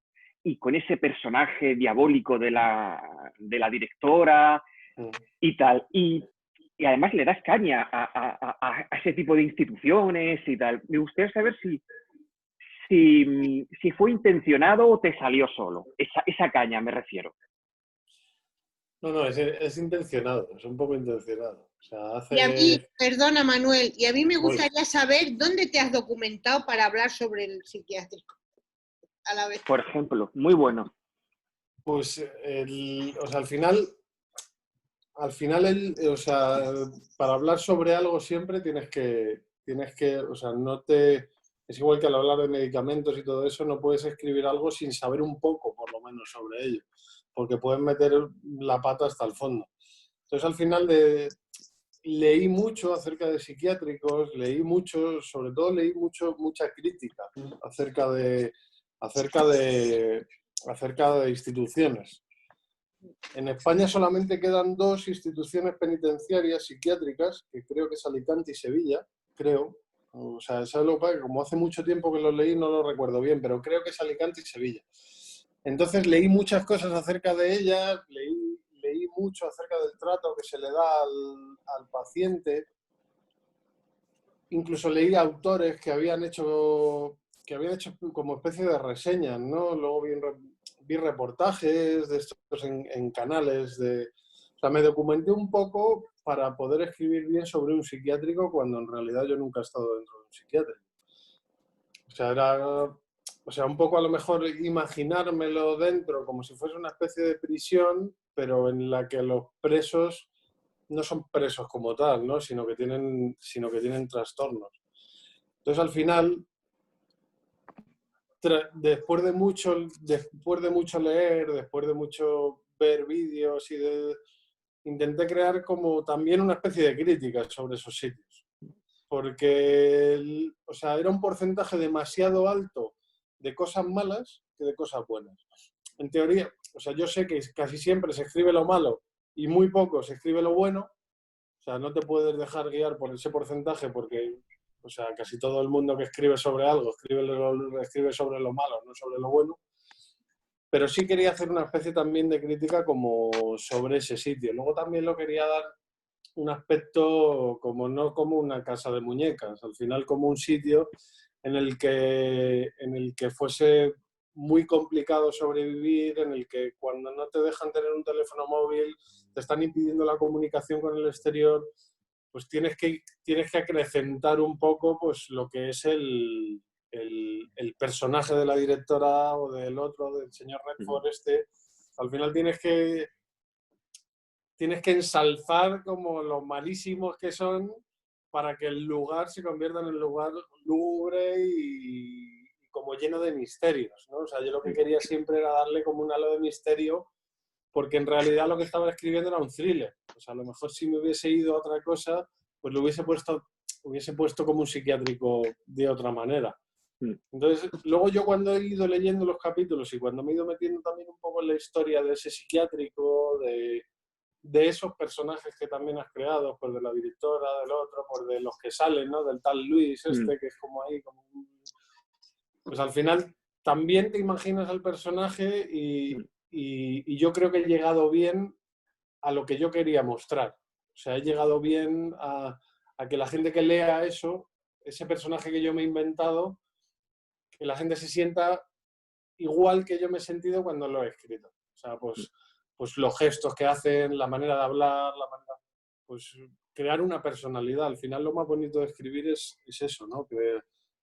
y con ese personaje diabólico de la directora y tal. Y además le das caña a ese tipo de instituciones y tal. Me gustaría saber si fue intencionado o te salió solo. Esa caña me refiero. No, es intencionado, es un poco intencionado. O sea, Y a mí, perdona Manuel, y a mí me gustaría saber dónde te has documentado para hablar sobre el psiquiátrico. A la vez. Por ejemplo, muy bueno. Pues, o sea, al final, o sea, para hablar sobre algo siempre tienes que, o sea, es igual que al hablar de medicamentos y todo eso, no puedes escribir algo sin saber un poco, por lo menos, sobre ello, porque pueden meter la pata hasta el fondo. Entonces, al final leí mucho acerca de psiquiátricos, sobre todo leí mucha crítica acerca de instituciones. En España solamente quedan 2 instituciones penitenciarias psiquiátricas, que creo que es Alicante y Sevilla, creo. O sea, eso es lo que como hace mucho tiempo que lo leí no lo recuerdo bien, pero creo que es Alicante y Sevilla. Entonces leí muchas cosas acerca de ellas, leí mucho acerca del trato que se le da al paciente. Incluso leí autores que habían hecho como especie de reseñas, ¿no? Luego vi reportajes de estos en canales o sea, me documenté un poco para poder escribir bien sobre un psiquiátrico cuando en realidad yo nunca he estado dentro de un psiquiátrico. O sea, un poco a lo mejor imaginármelo dentro como si fuese una especie de prisión, pero en la que los presos no son presos como tal, ¿no? Sino que tienen trastornos. Entonces, al final, después de mucho leer, después de mucho ver vídeos intenté crear como también una especie de crítica sobre esos sitios. Porque, o sea, era un porcentaje demasiado alto de cosas malas que de cosas buenas. En teoría, o sea, yo sé que casi siempre se escribe lo malo y muy poco se escribe lo bueno. O sea, no te puedes dejar guiar por ese porcentaje porque, o sea, casi todo el mundo que escribe sobre algo escribe sobre lo malo, no sobre lo bueno. Pero sí quería hacer una especie también de crítica como sobre ese sitio. Luego también lo quería dar un aspecto no como una casa de muñecas, al final como un sitio en el que fuese muy complicado sobrevivir, en el que cuando no te dejan tener un teléfono móvil, te están impidiendo la comunicación con el exterior, pues tienes que acrecentar un poco pues lo que es el personaje de la directora o del otro, del señor Redford al final tienes que ensalzar como lo malísimos que son para que el lugar se convierta en un lugar lúgubre y como lleno de misterios, ¿no? O sea, yo lo que quería siempre era darle como un halo de misterio, porque en realidad lo que estaba escribiendo era un thriller. O sea, a lo mejor si me hubiese ido a otra cosa, pues lo hubiese puesto como un psiquiátrico de otra manera. Entonces, luego yo cuando he ido leyendo los capítulos y cuando me he ido metiendo también un poco en la historia de ese psiquiátrico, de esos personajes que también has creado, pues de la directora, del otro, pues de los que salen, ¿no? Del tal Luis que es como ahí, pues al final también te imaginas al personaje y yo creo que he llegado bien a lo que yo quería mostrar. O sea, he llegado bien a que la gente que lea ese personaje que yo me he inventado, que la gente se sienta igual que yo me he sentido cuando lo he escrito. O sea, pues los gestos que hacen, la manera de hablar, pues crear una personalidad. Al final lo más bonito de escribir es eso, ¿no?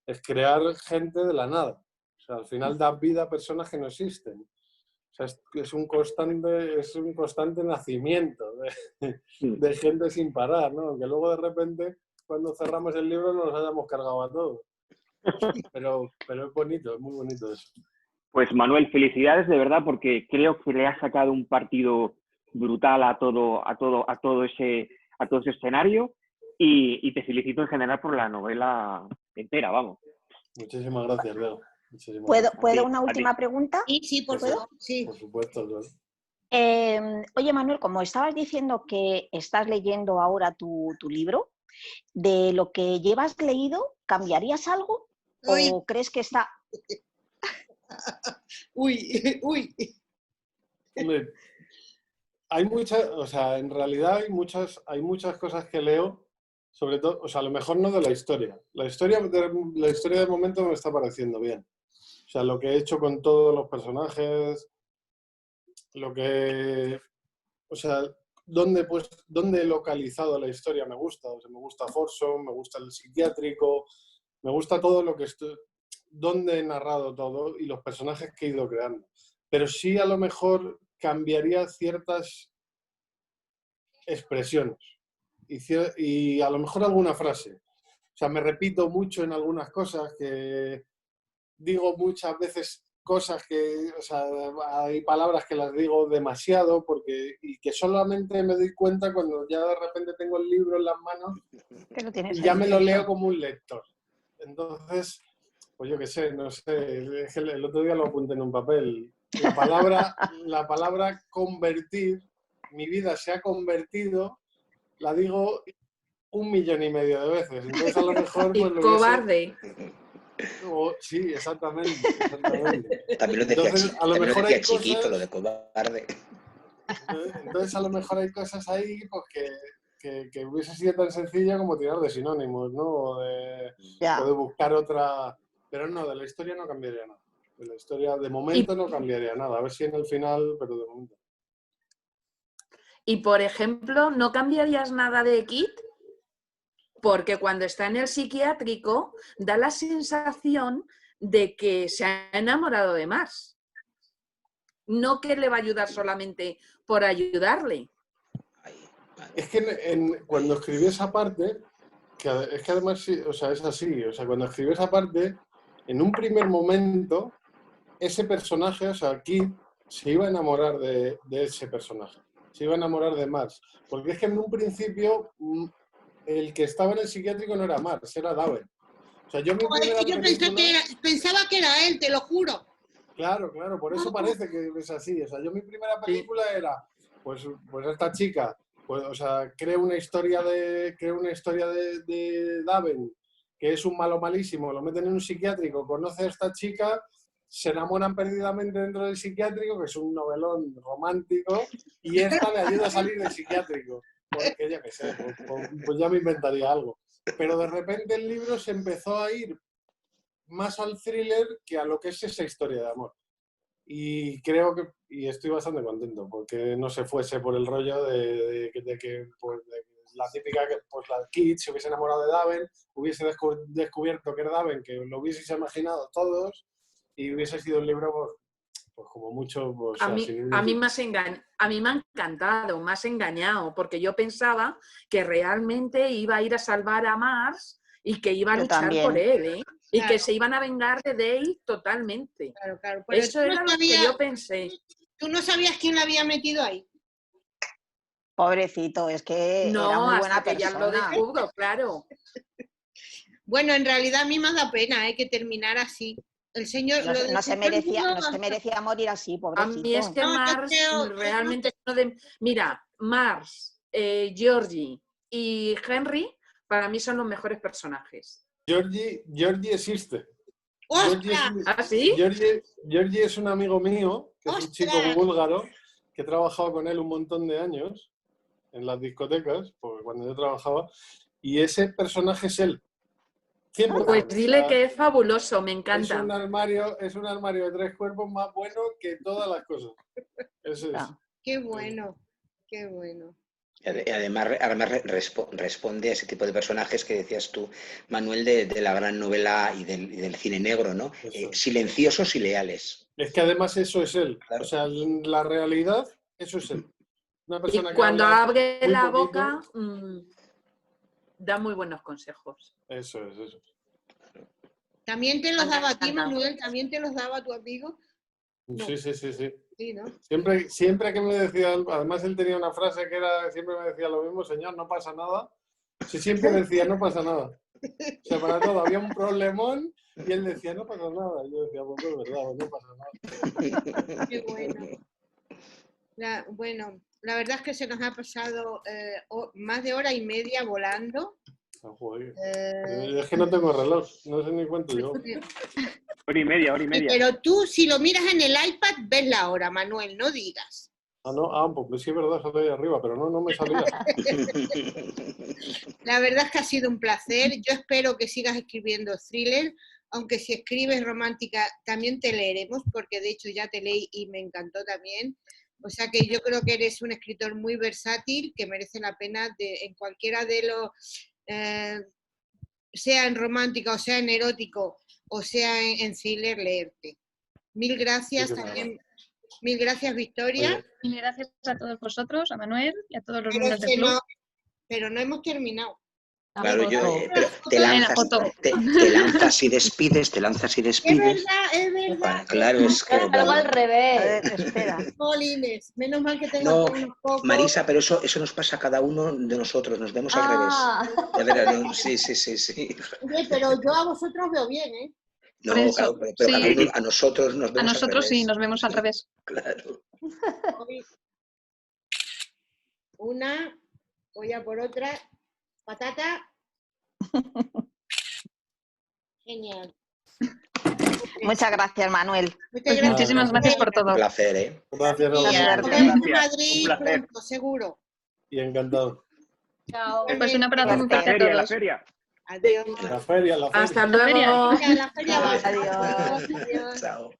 Es crear gente de la nada. O sea, al final da vida a personas que no existen. O sea, es un constante nacimiento de gente sin parar, ¿no? Que luego de repente, cuando cerramos el libro, nos hayamos cargado a todos. Pero es bonito, es muy bonito eso. Pues Manuel, felicidades de verdad, porque creo que le has sacado un partido brutal a todo ese escenario y te felicito en general por la novela entera, vamos. Muchísimas gracias, Leo. ¿Puedo una última pregunta? Sí, por favor. Sí. Por supuesto, Leo. Oye, Manuel, como estabas diciendo que estás leyendo ahora tu libro, De lo que llevas leído, ¿cambiarías algo? Uy. ¿O crees que está...? Uy, uy. Hombre, hay muchas, o sea, en realidad hay muchas cosas que leo, sobre todo, o sea, a lo mejor no de la historia. La historia de momento me está pareciendo bien. O sea, lo que he hecho con todos los personajes, o sea, dónde he localizado la historia me gusta. O sea, me gusta Forson, me gusta el psiquiátrico, me gusta todo lo que dónde he narrado todo y los personajes que he ido creando. Pero sí, a lo mejor cambiaría ciertas expresiones y a lo mejor alguna frase. O sea, me repito mucho en algunas cosas, que digo muchas veces cosas que, o sea, hay palabras que las digo demasiado y que solamente me doy cuenta cuando ya de repente tengo el libro en las manos Que lo tienes y ya ahí me lo leo escrito. como un lector. Entonces, pues yo qué sé, no sé, es que el otro día lo apunté en un papel. La palabra convertir, mi vida se ha convertido, la digo 1,5 millones de veces. Entonces a lo mejor pues lo cobarde. Sí, exactamente. También lo decía, Entonces, a lo también lo mejor decía hay Chiquito, cosas, lo de cobarde. entonces a lo mejor hay cosas ahí pues que hubiese sido tan sencilla como tirar de sinónimos, ¿no? O de buscar otra. Pero no, de la historia no cambiaría nada. De la historia de momento no cambiaría nada. A ver si en el final, pero de momento. Y por ejemplo, ¿no cambiarías nada de Kit? Porque cuando está en el psiquiátrico da la sensación de que se ha enamorado de Mars. No que le va a ayudar solamente por ayudarle. Es que cuando escribí esa parte, es que además sí, o sea, es así, o sea, cuando escribí esa parte, en un primer momento, ese personaje, o sea, Kit, se iba a enamorar de ese personaje, se iba a enamorar de Mars, porque es que en un principio el que estaba en el psiquiátrico no era Mars, era Daven. O sea, yo mi primera película... pensaba que era él, te lo juro. Claro, por eso parece que es así. O sea, yo mi primera película era, pues esta chica, pues, o sea, creo una historia de Daven, que es un malo malísimo, lo meten en un psiquiátrico, conoce a esta chica, se enamoran perdidamente dentro del psiquiátrico, que es un novelón romántico, y esta le ayuda a salir del psiquiátrico. Porque ya qué sé, pues ya me inventaría algo. Pero de repente el libro se empezó a ir más al thriller que a lo que es esa historia de amor. Y creo que, y estoy bastante contento, porque no se fuese por el rollo de que pues, la típica que pues la Kit se hubiese enamorado de Daven, hubiese descubierto que era Daven, que lo hubieseis imaginado todos, y hubiese sido un libro pues como mucho... Pues, a mí me ha encantado, me has engañado, porque yo pensaba que realmente iba a ir a salvar a Mars y que iba a luchar por él, ¿eh? Y que se iban a vengar de Dale totalmente. Claro. Eso era lo que yo pensé. ¿Tú no sabías quién la había metido ahí? Pobrecito, es que era muy buena hasta que persona. ya lo descubro, claro. Bueno, en realidad a mí me da pena que terminara así. El señor no se merecía morir así, pobrecito. A mí es que Mars realmente... Mira, Mars, Georgie y Henry para mí son los mejores personajes. Georgie existe. ¿Ah, sí? Georgie es un amigo mío, que es un chico búlgaro, que he trabajado con él un montón de años en las discotecas, porque cuando yo trabajaba, y ese personaje es él. 100%. Pues dile que es fabuloso, me encanta. Es un armario de 3 cuerpos más bueno que todas las cosas. Eso es. Qué bueno, qué bueno. Además responde a ese tipo de personajes que decías tú, Manuel, de la gran novela y del cine negro, ¿no? Silenciosos y leales. Es que además eso es él. Claro. O sea, la realidad, eso es él. Una persona y cuando que abre la boca, da muy buenos consejos. Eso es. ¿También te los daba a ti, Manuel? ¿También te los daba a tu amigo? No. Sí. Sí, ¿no? Siempre que me decía, además él tenía una frase que era, siempre me decía lo mismo, señor, no pasa nada. Sí, siempre decía, no pasa nada. O sea, para todo, había un problemón y él decía, no pasa nada. Y yo decía, pues es verdad, no pasa nada. Qué bueno. Bueno, la verdad es que se nos ha pasado más de hora y media volando. Ah, joder. Es que no tengo reloj, no sé ni cuánto yo. Hora y media. Pero tú, si lo miras en el iPad, ves la hora, Manuel, no digas. Ah, no, pues sí es verdad, sale ahí arriba, pero no me salía. La verdad es que ha sido un placer. Yo espero que sigas escribiendo thriller, aunque si escribes romántica también te leeremos, porque de hecho ya te leí y me encantó también. O sea que yo creo que eres un escritor muy versátil, que merece la pena en cualquiera de los, sea en romántica, o sea en erótico, o sea en thriller, leerte. Mil gracias también. Mil gracias, Victoria. Y gracias a todos vosotros, a Manuel y a todos los miembros del club. Pero no hemos terminado. Claro, pero te lanzas y despides, te lanzas y despides. Es verdad. Claro, es que... Algo al revés. Espera. Jolines, menos mal que tengo No, unos pocos. Marisa, pero eso nos pasa a cada uno de nosotros, nos vemos al revés. Ya verás, ¿no? Sí. Oye, pero yo a vosotros veo bien, ¿eh? No, Por eso, claro, pero sí. cada uno, a nosotros nos vemos A nosotros al revés. sí, nos vemos al revés. Claro. Una, voy a por otra. Patata. Genial. Muchas gracias, Manuel. Muchísimas gracias por todo. Un placer, ¿eh? Gracias, Nos vemos en Madrid pronto, seguro. Y encantado. Chao. Pues un abrazo muy fuerte a todos. La feria. Adiós. La feria. Hasta luego. La feria va. Adiós. Adiós. Chao.